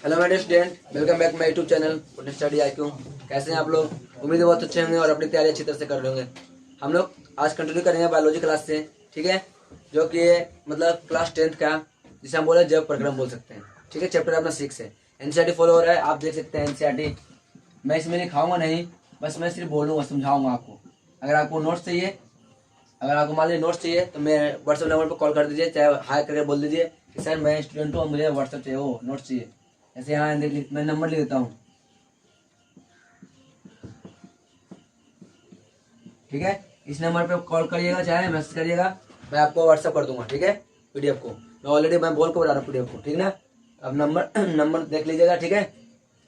Hello my dear student, welcome back my YouTube channel fitness study IQ। कैसे हैं आप लोग? उम्मीद है बहुत अच्छे होंगे और अपनी तैयारी अच्छी तरह से कर रहे होंगे। हम लोग आज कंटिन्यू करेंगे बायोलॉजी क्लास से, ठीक है, जो कि मतलब क्लास 10th का, जिसे हम बोले जैव प्रक्रम बोल सकते हैं। ठीक है, चैप्टर अपना 6 है। NCERT फॉलो हो रहा है, आप देख सकते हैं NCERT। मैं इसमें लिखाऊंगा नहीं, बस मैं सिर्फ बोलूँगा, समझाऊंगा आपको। अगर आपको नोट्स चाहिए, अगर आपको मान लीजिए नोट्स चाहिए तो मैं व्हाट्सएप नंबर पर कॉल कर दीजिए, चाहे हाई करके बोल दीजिए कि सर मैं स्टूडेंट हूँ, मुझे व्हाट्सएप चाहिए, वो नोट्स चाहिए। ऐसे यहाँ मैं नंबर लिख देता हूँ, ठीक है। इस नंबर पे कॉल करिएगा, चाहे मैसेज करिएगा, मैं आपको व्हाट्सएप कर दूंगा, ठीक है। PDF को मैं ऑलरेडी बोल के बता रहा हूँ PDF को, ठीक ना। अब नंबर देख लीजिएगा, ठीक है।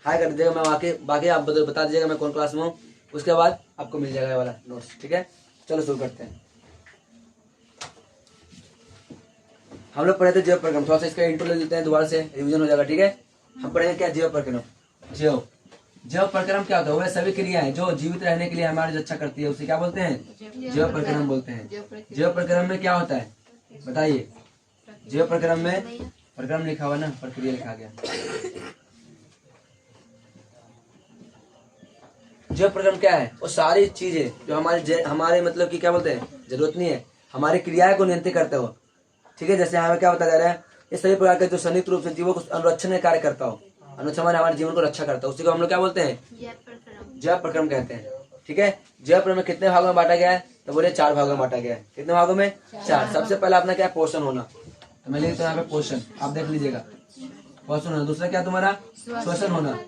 हाई कर दीजिएगा, मैं बाकी आप बता दीजिएगा मैं कौन क्लास में हूँ, उसके बाद आपको मिल जाएगा ये वाला नोट्स, ठीक है। चलो शुरू करते हैं। हम लोग पढ़े थे जैव प्रक्रम, थोड़ा सा इसका इंट्रो ले लेते हैं, दोबारा से रिवीजन हो जाएगा, ठीक है। हम पढ़ेंगे क्या जैव प्रक्रम। जैव प्रक्रम क्या होता है? वह सभी क्रियाएं जो जीवित रहने के लिए हमारी रक्षा करती है, उसे क्या बोलते हैं? जैव प्रक्रम बोलते हैं। जैव प्रक्रम में क्या होता है बताइए? जैव प्रक्रम में प्रक्रम लिखा हुआ ना, प्रक्रिया लिखा गया। जैव प्रक्रम क्या है? वो सारी चीजें जो हमारे मतलब की क्या बोलते हैं, जरूरत नहीं है, हमारी क्रियाएं को नियंत्रित करते हो, ठीक है। जैसे हमें क्या बताया जा रहा है, ये सभी प्रकार के जो संयुक्त रूप से जीवों को अनुरक्षण में कार्य करता हो, अनुरक्षण हमारे जीवन को रक्षा करता है, उसी को हम लोग क्या बोलते हैं? जैव प्रक्रम कहते हैं, ठीक है। जैव प्रक्रम कितने भागों में बांटा गया है? तो बोले 4 भागों में बांटा गया है। कितने भागों में? 4। सबसे पहला अपना क्या है? पोषण होना। तो मैं लिखता हूँ यहाँ पे पोषण, आप देख लीजिएगा, पोषण होना। दूसरा क्या तुम्हारा? श्वसन होना।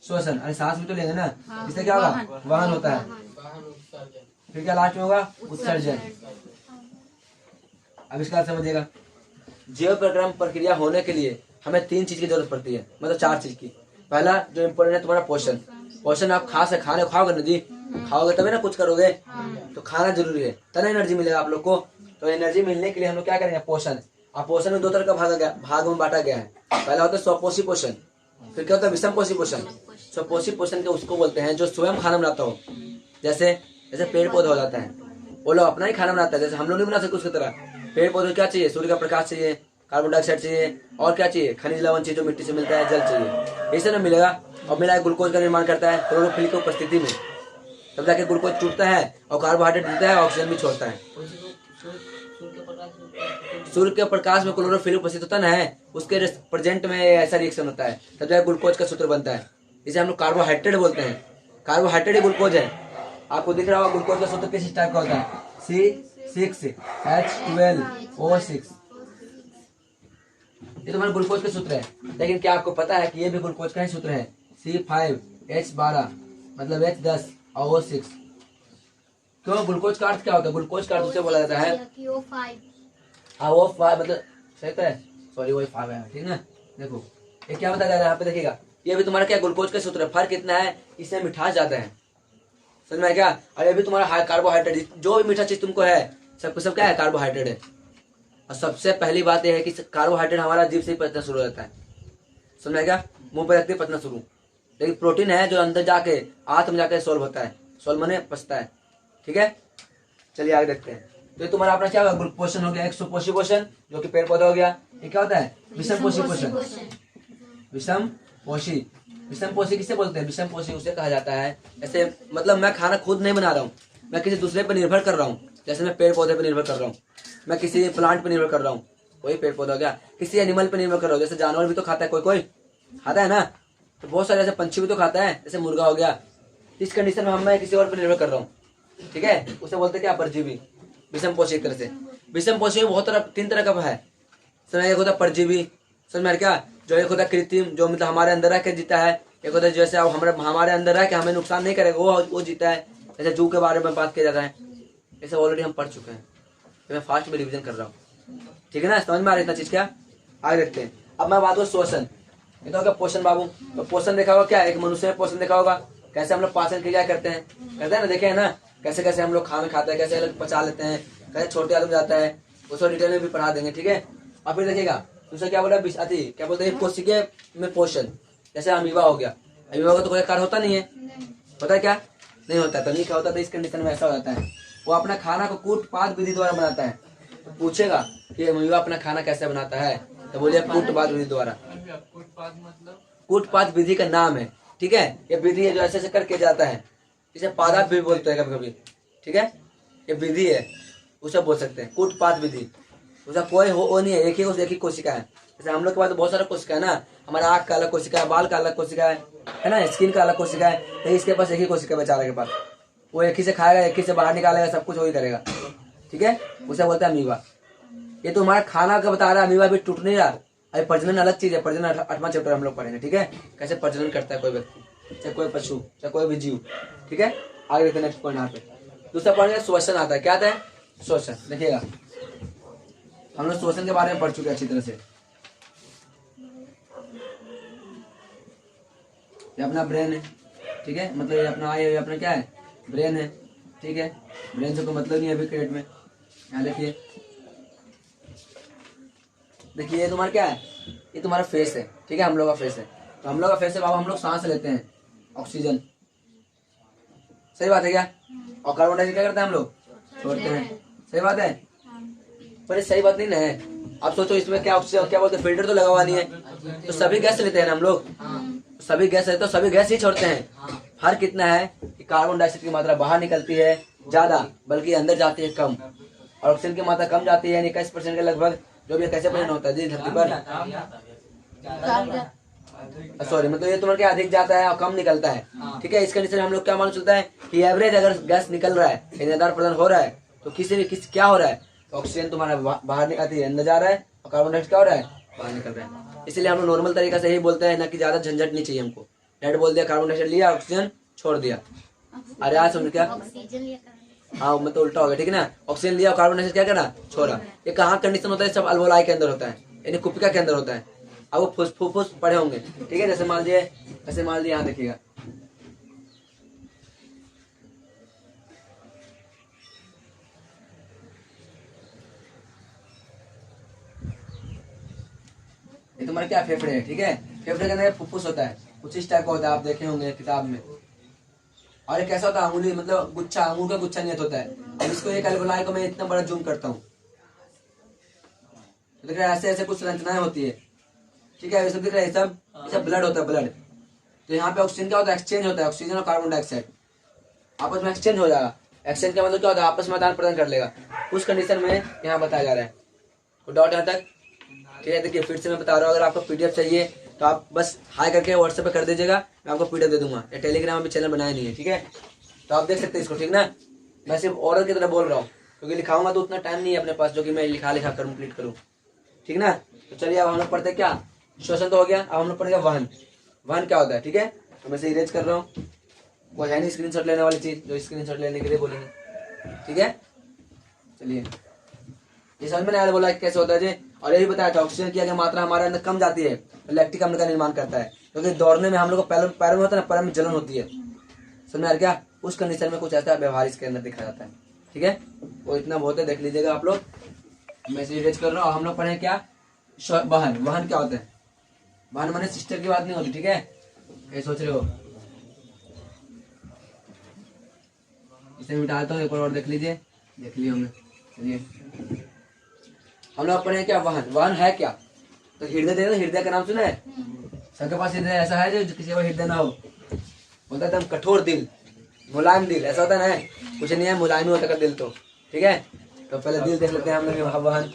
श्वसन, अरे सांस भी तो लेंगे ना, इससे क्या होगा? वहन होता है। फिर क्या लास्ट में होगा? उत्सर्जन। अब इसका समझिएगा, जैव प्रक्रम प्रक्रिया होने के लिए हमें 3 चीज की जरूरत पड़ती है, मतलब 4 चीज की। पहला जो इम्पोर्टेंट है तुम्हारा पोषण। पोषण आप खाने खाओगे ना जी, खाओगे तभी ना कुछ करोगे, तो खाना जरूरी है, तब एनर्जी मिलेगा आप लोग को। तो एनर्जी मिलने के लिए हम लोग क्या करेंगे? पोषण। अब पोषण में 2 तरह का भाग में बांटा गया है। पहला होता है स्वपोषी पोषण, फिर क्या होता है? विषम पोषी पोषण। स्वपोषी पोषण के उसको बोलते हैं जो स्वयं खाना बनाता हो, जैसे पेड़ पौधा हो जाता है, वो लोग अपना ही खाना बनाता है, जैसे हम लोग नहीं बना सकते उसकी तरह। पेड़ पौधे क्या चाहिए? सूर्य का प्रकाश चाहिए, कार्बन डाइऑक्साइड चाहिए, और क्या चाहिए? खनिज लवण चाहिए जो मिट्टी से मिलता है, जल चाहिए, इससे ना मिलेगा। और मिला ग्लूकोज का निर्माण करता है क्लोरोफिल की उपस्थिति में, तब जाके ग्लूकोज टूटता है और कार्बोहाइड्रेट देता है, ऑक्सीजन भी छोड़ता है। सूर्य के प्रकाश में क्लोरोफिल उपस्थित होता है, उसके प्रेजेंट में ऐसा रिएक्शन होता है, तब जाके ग्लूकोज का सूत्र बनता है। इसे हम लोग कार्बोहाइड्रेट बोलते हैं। कार्बोहाइड्रेट ही ग्लूकोज है। आपको दिख रहा होगा ग्लूकोज का सूत्र किस टाइप का होता है? C6H12O6। ये तुम्हारे ग्लूकोज का सूत्र है, लेकिन क्या आपको पता है कि ये भी ग्लूकोज का ही सूत्र है? C5H12 मतलब H10 और O6। क्यों? ग्लूकोज का अर्थ क्या होता है? ग्लूकोज का अर्थ उसे बोला जाता है हाँ O5 मतलब सही तो है, सॉरी O5 है, ठीक ना। देखो ये क्या बताया जा रहा है यहाँ पे, देखिएगा, ये भी तुम्हारा क्या ग्लूकोज का सूत्र है। फर्क कितना है? इसमें मिठास ज्यादा है, समझ में क्या? और ये भी तुम्हारा कार्बोहाइड्रेट, जो भी मीठा चीज तुमको है सब क्या है? कार्बोहाइड्रेट है। और सबसे पहली बात यह है कि कार्बोहाइड्रेट हमारा जीभ से ही पचना शुरू हो जाता है, समझ में क्या? मुंह पर रखते पचना शुरू। लेकिन प्रोटीन है जो अंदर जाके आंत में जाके सोल्व होता है, सोल्व माने पचता है, ठीक है। चलिए आगे देखते हैं। तो ये तुम्हारा अपना क्या होगा? पोषण हो गया। एक सुपोषी पोषण जो कि पेड़ पौधा हो गया। ये क्या होता है? विषम पोषी पोषण। विषम पोषी, विषम पोषी किसे बोलते हैं? विषम पोषी उसे कहा जाता है, ऐसे मतलब मैं खाना खुद नहीं बना रहा हूँ, मैं किसी दूसरे पर निर्भर कर रहा हूँ। जैसे मैं पेड़ पौधे पर निर्भर कर रहा हूँ, मैं किसी प्लांट पर निर्भर कर रहा हूँ, वही पेड़ पौधा हो गया। किसी एनिमल पर निर्भर कर रहा हूँ, जैसे जानवर भी तो खाता है, कोई खाता है ना, तो बहुत सारे ऐसे पंछी भी तो खाता है, जैसे मुर्गा हो गया। इस कंडीशन में मैं किसी और पर निर्भर कर रहा हूँ, ठीक है, उसे बोलते हैं क्या? परजीवी। विषम पोषी एक तरह से। विषम पोषी में बहुत 3 तरह का है, समझ। एक होता है परजीवी, समझ में क्या? जो एक होता है कृत्रिम, जो मतलब हमारे अंदर रह के जीता है। एक होता है जैसे हमारे अंदर रह के हमें नुकसान नहीं करेगा, वो जीता है। जैसे जू के बारे में बात किया जाता है, ऐसे ऑलरेडी हम पढ़ चुके हैं, तो मैं फास्ट में रिवीजन कर रहा हूँ, ठीक है ना। समझ में आ रही इतना चीज क्या? आगे देखते हैं। अब मैं बात करूँ श्वसन, ये तो होगा पोषण बाबू। तो पोषण देखा होगा क्या? एक मनुष्य में पोषण देखा होगा, कैसे हम लोग पाचन क्रिया करते हैं ना, देखे है ना, कैसे कैसे हम लोग खाना खाते हैं, कैसे पचा लेते हैं, कैसे छोटे आदमी जाता है, उसको डिटेल में भी पढ़ा देंगे, ठीक है। अब फिर देखिएगा दूसरा क्या बोला? क्या बोलते हैं? कोशिकीय में पोषण। जैसे अमीबा हो गया, अमीबा का तो कोई कार्य होता नहीं है, पता है क्या? नहीं होता। तभी क्या होता है? इस कंडीशन में ऐसा हो जाता है, वो अपना खाना को कूट पाद विधि द्वारा बनाता है। तो पूछेगा कि अमीबा अपना खाना कैसे बनाता है, तो बोलिए कूटपात विधि द्वारा। कूटपात मतलब कूटपात विधि का नाम है, ठीक है। ये विधि है जो ऐसे ऐसे करके जाता है, इसे पादाप भी बोलते हैं कभी कभी, ठीक है। ये विधि है, उसे बोल सकते हैं कूटपात विधि। उसका कोई वो नहीं है, एक ही कोशिका है। जैसे हम लोग के पास तो बहुत सारा कोशिका है ना, हमारा आँख का अलग कोशिका है, बाल का अलग कोशिका है ना, स्किन का अलग कोशिका है। तो इसके पास एक ही कोशिका बेचारे के पास, वो एक ही से खाएगा, एक ही से बाहर निकालेगा, सब कुछ वही करेगा, ठीक है। उसे बोलता है अमीबा। ये तो हमारा खाना का बता रहा है, अमीबा भी टूट नहीं रहा। अभी प्रजनन अलग चीज है, प्रजनन 8वां चैप्टर हम लोग पढ़ेंगे, ठीक है। कैसे प्रजनन करता है कोई व्यक्ति, चाहे कोई पशु, चाहे कोई भी जीव, ठीक है। आगे देखते हैं नेक्स्ट पॉइंट यहाँ पे। दूसरा पॉइंट श्वसन आता है। क्या आता है? श्वसन। देखिएगा, हम लोग श्वसन के बारे में पढ़ चुके हैं अच्छी तरह से। ये अपना ब्रेन है, ठीक है। मतलब ये अपना क्या है? ब्रेन है, ठीक है। ब्रेन से कोई मतलब नहीं है अभी क्रिएट में। यहाँ देखिए, देखिए ये तुम्हारा क्या है? ये तुम्हारा फेस है, ठीक है। हम लोग का फेस है, तो हम लोग का फेस है बाबा, हम लोग सांस लेते हैं ऑक्सीजन, सही बात है क्या? और कार्बन डाइऑक्साइड क्या करते हैं हम लोग? छोड़ते हैं, सही बात है। पर ये सही बात नहीं ना है। आप सोचो इसमें क्या ऑक्सीजन, क्या बोलते हैं, फिल्टर तो लगा हुआ नहीं है, तो सभी गैस लेते हैं ना हम लोग, सभी गैस लेते हैं, तो सभी गैस ही छोड़ते हैं। फर्क कितना है कि कार्बन डाइऑक्साइड की मात्रा बाहर निकलती है ज्यादा, बल्कि अंदर जाती है कम, और ऑक्सीजन की मात्रा कम जाती है, यानी 21% के लगभग, जो भी कैसे प्रजनन होता है जी धरती पर। सॉरी, मतलब ये तुम्हारा क्या अधिक जाता है और कम निकलता है, ठीक है। इस कंडीशन में हम लोग क्या मालूम चलता है कि एवरेज अगर गैस निकल रहा है, निराधार प्रदान हो रहा है, तो क्या हो रहा है? ऑक्सीजन तुम्हारा बाहर निकलती है, अंदर जा रहा है, और कार्बन डाइऑक्साइड क्या हो रहा है? बाहर निकल रहा है। इसलिए हम लोग नॉर्मल तरीका से ही बोलते हैं ना, कि ज्यादा झंझट नहीं चाहिए हमको। डायरेक्ट बोल दिया, कार्बन डाइऑक्साइड लिया, ऑक्सीजन छोड़ दिया। अरे आज समझ क्या? हाँ, मैं तो उल्टा हो गया, ठीक है ना। ऑक्सीजन लिया और कार्बन डाइऑक्साइड क्या करना? छोड़ा। ये कहाँ कंडीशन होता है? सब अल्वोलाई के अंदर होता है, यानी कुपिका के अंदर होता है। अब वो फुफ्फुस पड़े होंगे, ठीक है। जैसे मान लीजिए यहाँ देखिएगा, ये तुम्हारा क्या फेफड़े है, ठीक है। फेफड़े के अंदर फुफ्फुस होता है, कुछ इस टाइप का होता है, आप देखे होंगे किताब में। और ये कैसा होता है? अंगुली, मतलब गुच्छा, अंगूर का गुच्छा नियत होता है। अब इसको एक अल्वोलाई को मैं इतना बड़ा जूम करता हूँ, तो देख रहे हैं ऐसे ऐसे कुछ संरचनाएं होती है, ठीक है। ये सब दिख रहा है, ये सब ब्लड होता है, ब्लड। तो यहाँ पे ऑक्सीजन क्या होता है? एक्सचेंज होता है, ऑक्सीजन और कार्बन डाइऑक्साइड आपस में एक्सचेंज हो जाएगा। एक्सचेंज का मतलब क्या होता है? आपस में आदान प्रदान कर लेगा। उस कंडीशन में यहाँ बताया जा रहा है। तो डाउट यहाँ तक, ठीक है। देखिए फिर से मैं बता रहा हूँ, अगर आपको पीडीएफ चाहिए तो आप बस हाई करके व्हाट्सएप पे कर दीजिएगा, मैं आपको पीडीएफ दे दूंगा। ये टेलीग्राम पे चैनल बनाया नहीं है, ठीक है। तो आप देख सकते हैं इसको, ठीक ना। मैं सिर्फ ऑर्डर की तरह बोल रहा हूँ, क्योंकि लिखाऊंगा तो उतना टाइम नहीं है अपने पास जो कि मैं लिखा कर कंप्लीट करूँ, ठीक ना। तो चलिए अब हम लोग पढ़ते क्या? श्वसन तो हो गया, अब हम लोग पढ़ेंगे वहन। वहन क्या होता है, ठीक है। तो मैं से इरेज कर रहा हूँ, कोई है नहीं स्क्रीनशॉट लेने वाली चीज जो स्क्रीनशॉट लेने के लिए बोलेंगे, ठीक है। चलिए, ये समझ में नहीं आया बोला कैसे होता है जी। और ये भी बताया था, ऑक्सीजन की अगर मात्रा हमारे अंदर कम जाती है तो लैक्टिक अम्ल का निर्माण करता है, क्योंकि दौड़ने में हम लोग को पैरों में होता है ना, पैरों में जलन होती है, समझ में आ रहा क्या? उस कंडीशन में कुछ ऐसा व्यवहार इसके अंदर दिखा जाता है, ठीक है। वो इतना बहुत है, देख लीजिएगा आप लोग। मैं इसे इरेज कर रहा हूँ। हम लोग पढ़े क्या? वहन। वहन क्या होता है? वहन माने सिस्टर की बात नहीं होती, ठीक है। ये सोच रहे हो, इसे मिटाता हूँ, एक और देख लीजिए, देख लिए होंगे। चलिए हम लोग पढ़े क्या? वहन। वहन है क्या? तो हृदय दे, हृदय का नाम सुना है? सबके पास हृदय ऐसा है जो किसी का हृदय ना हो, होता है एकदम कठोर दिल, मुलायम दिल, ऐसा होता है ना। कुछ नहीं है, मुलायम ही होता है दिल, तो ठीक है। तो पहले दिल देख लेते हैं हम लोग। वहन,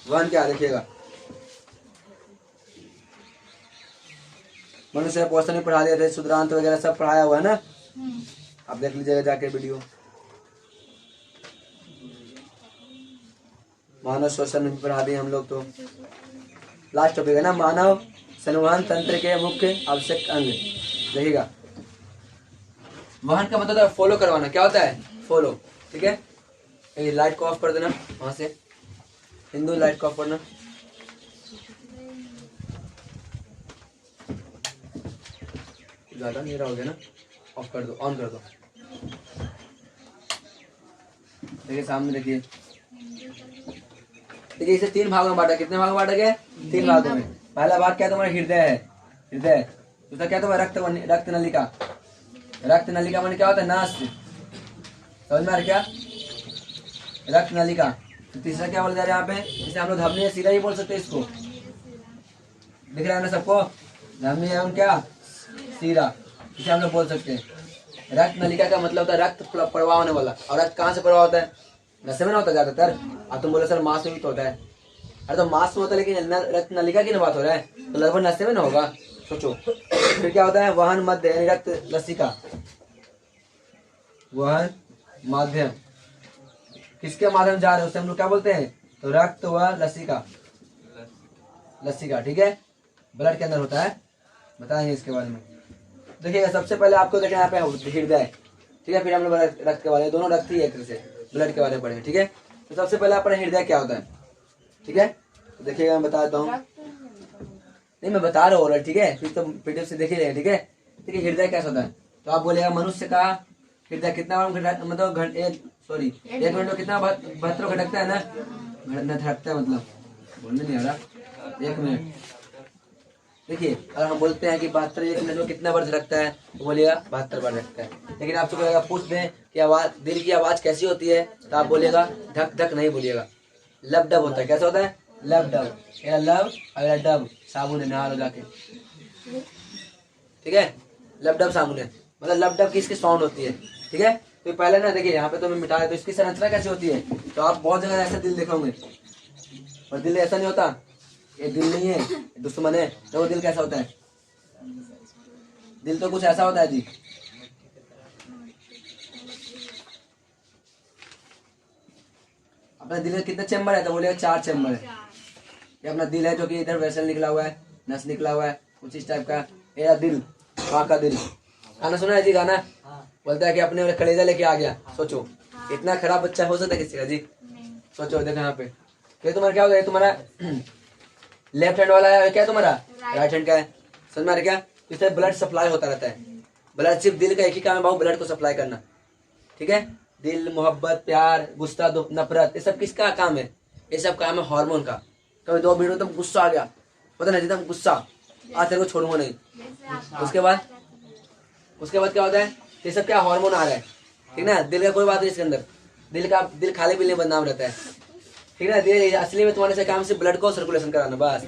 वहन क्या? देखिएगा, मनुष्य पोषण भी पढ़ा दिया थे, शुद्रांत वगैरह सब पढ़ाया हुआ है ना, आप देख लीजिएगा जाके वीडियो। मानव श्वसन भी पढ़ा दिए हम लोग। तो लास्ट टॉपिक है ना, मानव संवहन तंत्र के मुख्य आवश्यक अंग। देखिएगा, वहन का मतलब है फॉलो करवाना। क्या होता है? फॉलो, ठीक है। ये लाइट को ऑफ कर देना वहां से, हिंदू लाइट को ऑफ करना। ज्यादा नहीं रहोगे ना, ऑफ कर दो, ऑन कर दो। देखिए सामने, देखिए देखिए, इसे 3 भागों में बांटा। कितने भागों में बांटा गया? 3 भागों में। पहला भाग क्या तुम्हारा? हृदय है, हृदय। दूसरा क्या तुम्हारा? रक्त नलिका। रक्त नलिका माने क्या होता है? नास। समझ में आ रहा क्या? रक्त नलिका। तो तीसरा क्या बोला जा रहा है यहाँ पे? इसे हम लोग धमनी या सीरा ही बोल सकते हैं इसको। दिख रहा है ना सबको? धमनी एवं क्या सीरा, इसे हम लोग बोल सकते हैं। रक्त नलिका का मतलब होता है रक्त प्रवाह होने वाला। और रक्त कहाँ से प्रवाह होता है? नशे में ना होता ज्यादातर। अब तुम बोले सर मांस में भी तो होता है। अरे तो मांस में होता है, लेकिन रक्त नलिका की ना बात हो रहा है, तो लगभग नशे में ना होगा। सोचो फिर क्या होता है? वहन मध्य यानी रक्त लसिका। वहन माध्यम किसके माध्यम जा रहे हैं उसे हम लोग क्या बोलते हैं? तो रक्त व लसिका। लसिका ठीक है, ब्लड के अंदर होता है। बताएंगे इसके बारे में। देखिएगा सबसे पहले आपको देखना यहाँ पे हृदय, ठीक है, फिर हम लोग रक्त के बारे में, दोनों रक्त ही एक तरह से ब्लड के बारे में पढ़ेंगे। ठीक है, तो सबसे पहले अपना हृदय क्या होता है? ठीक है, तो देखिएगा मैं बता देता हूँ। नहीं मैं बता रहा हूँ, ठीक है, फिर तो पीडीएफ से देख ही लेंगे। ठीक है, देखिए हृदय कैसा होता है। तो आप बोलेगा मनुष्य का हृदय कितना मतलब एक मिनट में कितना 72 घटकता है ना, धड़कता है, मतलब बोलने नहीं आ रहा। 1 मिनट देखिए, अगर हम बोलते हैं कि 72 1 मिनट में कितना बार धड़कता है, तो बोलिएगा 72 बार धड़कता है। लेकिन आपसे बोलेगा पूछ दें कि आवाज, दिल की आवाज कैसी होती है, तो आप बोलिएगा धक धक नहीं बोलिएगा, लब डब होता है। कैसा होता है? लब डब। लब अगला डब साबुन है, नहा लो जाके। ठीक है, लब डब साबुन है, मतलब लब डब किसकी साउंड होती है। ठीक है, तो पहले ना देखिए यहाँ पे तो मैं मिटा है, तो इसकी संरचना कैसी होती है? तो आप बहुत जगह ऐसा दिल देखोगे, और दिल ऐसा नहीं होता, ये दिल नहीं है, दुश्मन है। तो वो दिल कैसा होता है? दिल तो कुछ ऐसा होता है जी, अपना दिल में कितने चैम्बर है? तो बोलेगा 4 चैम्बर है। ये अपना दिल है जो कि इधर वेसल निकला हुआ है, नस निकला हुआ है, कुछ इस टाइप का। ये दिल, वहाँ का दिल। गाना सुना है जी? गाना बोलता है कि अपने कलेजा लेके आ गया। सोचो इतना खराब बच्चा हो सकता है किसी का जी? सोचो देखो यहाँ पे, क्या तुम्हारा क्या होगा? ये तुम्हारा लेफ्ट हैंड वाला है, क्या तुम्हारा राइट हैंड का है। समझ में आ रहा क्या? इससे ब्लड सप्लाई होता रहता है। ब्लड सिर्फ दिल का एक ही काम है बाबू, ब्लड को सप्लाई करना। ठीक है, दिल, मोहब्बत, प्यार, गुस्सा, नफरत, ये सब किसका काम है? ये सब काम है हार्मोन का। कभी 2 मिनट में तुम गुस्सा आ गया, पता नहीं एकदम गुस्सा, आज तेरे को छोड़ूंगा नहीं। उसके बाद क्या होता है? ये सब क्या हार्मोन आ रहा है। ठीक ना, दिल का कोई बात नहीं इसके अंदर, दिल खाली पीने बदनाम रहता है। ठीक है, दिल असली में तुम्हारे से काम से ब्लड को सर्कुलेशन कराना, बस।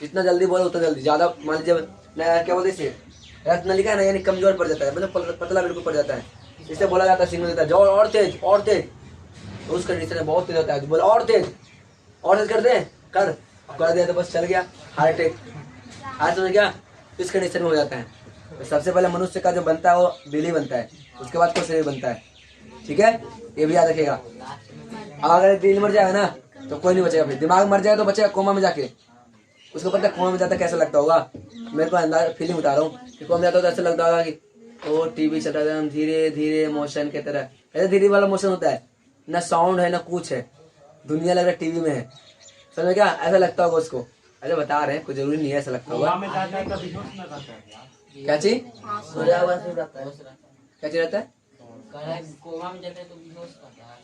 जितना जल्दी बोलो उतना जल्दी। ज्यादा मान लीजिए क्या बोलते हैं, रक्त नलिका है ना, यानी कमजोर पड़ जाता है, मतलब पतला बिल्कुल पड़ जाता है, इससे बोला जाता है, सिग्नल देता है जो और तेज तो उस कंडीशन में बहुत तेज होता है, बोला और तेज कर दे, कर दिया तो बस चल गया, हार्ट अटैक। हार्ट समझ गया, इस कंडीशन में हो जाता है। तो सबसे पहले मनुष्य का जो बनता है वो बिल्ली बनता है, उसके बाद कोई शरीर बनता है। ठीक है, ये भी याद रखेगा। अब अगर दिल मर जाएगा ना तो कोई नहीं बचेगा, फिर दिमाग मर जाएगा तो बचेगा कोमा में जाके। उसको पता है कोमा में जाता कैसा लगता होगा? मेरे को अंदाज फीलिंग बता रहा हूँ कि कोमा में जाता तो ऐसा लगता होगा कि वो टीवी चल रहा है, धीरे धीरे मोशन की तरह, ऐसे धीरे वाला मोशन होता है, ना साउंड है ना कुछ है, दुनिया लग रहा है टीवी में है। समझ क्या? ऐसा लगता होगा उसको। अरे बता रहे हैं, कोई जरूरी नहीं है ऐसा लगता होगा। क्या चीज? क्या चीज रहता है?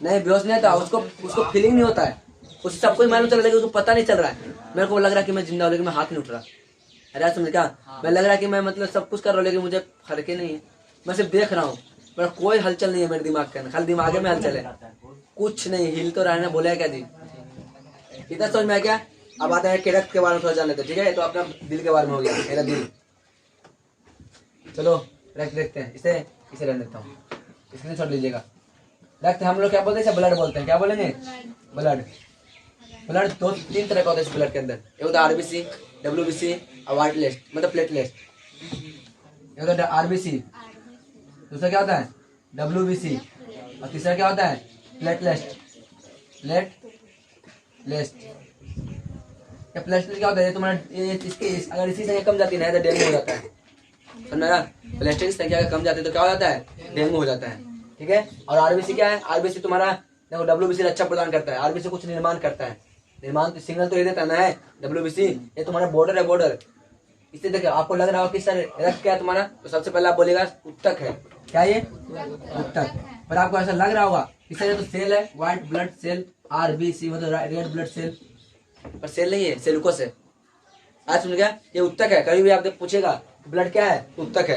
नहीं बेहोश नहीं आता, उसको फीलिंग नहीं होता है, उसे सब कुछ मालूम चल रहा है, उसको पता नहीं चल रहा है। मेरे को लग रहा है कि मैं जिंदा हूँ लेकिन मैं हाथ नहीं उठ रहा। अरे समझ क्या? मैं लग रहा है कि मैं मतलब सब कुछ कर रहा हूँ लेकिन मुझे फर्क ही नहीं है, मैं सिर्फ देख रहा हूँ, मेरा कोई हलचल नहीं है मेरे दिमाग के अंदर, खाली दिमाग में हलचल है, कुछ नहीं, हिल तो रहा है ना। बोले क्या जी? इतना समझ में आ क्या? अब आता है कि रक्त के बारे में थोड़ा जान लेते। ठीक है, तो अपना दिल के बारे में हो गया, मेरा दिल। चलो रक्त देखते हैं, इसे रहने देता हूँ, इसलिए छोड़ लीजिएगा। रक्त हम लोग क्या बोलते हैं? ब्लड बोलते हैं। क्या बोलेंगे? ब्लड। ब्लड 2-3 तरह का होता है इस ब्लड के अंदर। एक होता है आरबीसी, डब्ल्यूबीसी और व्हाइट लिस्ट, मतलब प्लेटलेट। एक होता है आरबीसी, दूसरा क्या होता है? डब्ल्यूबीसी, और तीसरा क्या होता है? प्लेटलेट। प्लेटलेट क्या होता है? तुम्हारा अगर इसी संख्या कम जाती है ना तो डेंगू हो जाता है। समझा? प्लेटलेट की संख्या कम जाती है तो क्या हो जाता है? डेंगू हो जाता है। ठीक है, और आरबीसी क्या है? आरबीसी तुम्हारा देखो, डब्ल्यूबीसी रक्षा प्रदान करता है, आरबीसी कुछ निर्माण करता है, निर्माण सिग्नल तो ये देता ना है। डब्ल्यूबीसी ये तुम्हारा बॉर्डर है, बॉर्डर। इससे देखो आपको लग रहा हो कि सर रक्त क्या है तुम्हारा, तो सबसे पहले आप बोलेगा उत्तक है। क्या ये? उत्तक। पर आपको ऐसा लग रहा होगा कि सर ये तो सेल है, व्हाइट ब्लड सेल, आरबीसी मतलब रेड ब्लड सेल, पर सेल नहीं है, सेलुकोस है। आज सुन गया? ये उत्तक है। कभी भी आप पूछेगा ब्लड क्या है, उत्तक है।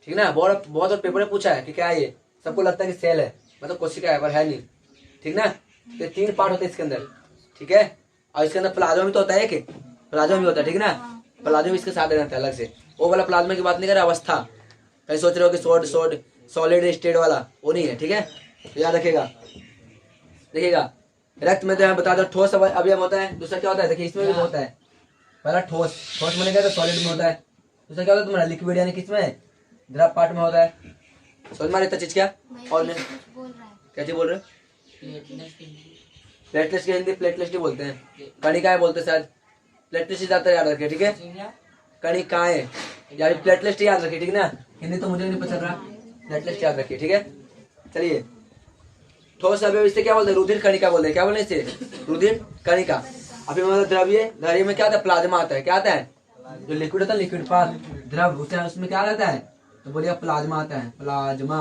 ठीक ना, बहुत पेपर में पूछा है कि क्या है ये, सबको लगता है कि सेल है, मतलब कोशिका है, पर है नहीं, ठीक ना। तो 3 पार्ट होते हैं इसके अंदर, ठीक है। और इसके अंदर प्लाज्मा भी तो होता है, कि प्लाज्मा भी होता है, ठीक ना। प्लाज्मा भी इसके साथ रहता है अलग से, वो वाला प्लाज्मा की बात नहीं कर रहा, अवस्था। कहीं सोच रहे हो कि सॉलिड स्टेट वाला, वो नहीं है, ठीक है। तो याद रखेगा, देखिएगा रक्त में तो यहाँ बता दो ठोस अवयव होता है, दूसरा क्या होता है, देखिए इसमें भी होता है। पहला ठोस, ठोस मैंने क्या, सॉलिड में होता है। दूसरा क्या होता है तुम्हारा, लिक्विड, यानी किसमें, द्रव पार्ट में होता है। समझ में इतना चीज क्या, और क्या चीज बोल रहे हो, प्लेटलेट्स की हिंदी प्लेटलेट्स ही बोलते हैं, कणिकाएं बोलते हैं शायद, प्लेटलेट्स ज्यादा याद रखे, ठीक है। कणिकाएं यानी प्लेटलेट्स याद रखिए, ठीक ना। हिंदी तो मुझे नहीं पता चल रहा, प्लेटलेट्स याद रखिए, ठीक है। चलिए, ठोस अवयव इसे क्या बोलते हैं, रुधिर कणिका बोलते हैं, क्या बोलते हैं इसे, रुधिर कणिका। अभी मतलब द्रव्य में क्या आता है, प्लाज्मा आता है, क्या आता है, जो लिक्विड होता है, लिक्विड पार्ट द्रव, उसमें क्या रहता है, तो बोलिए प्लाज्मा आता है, प्लाज्मा।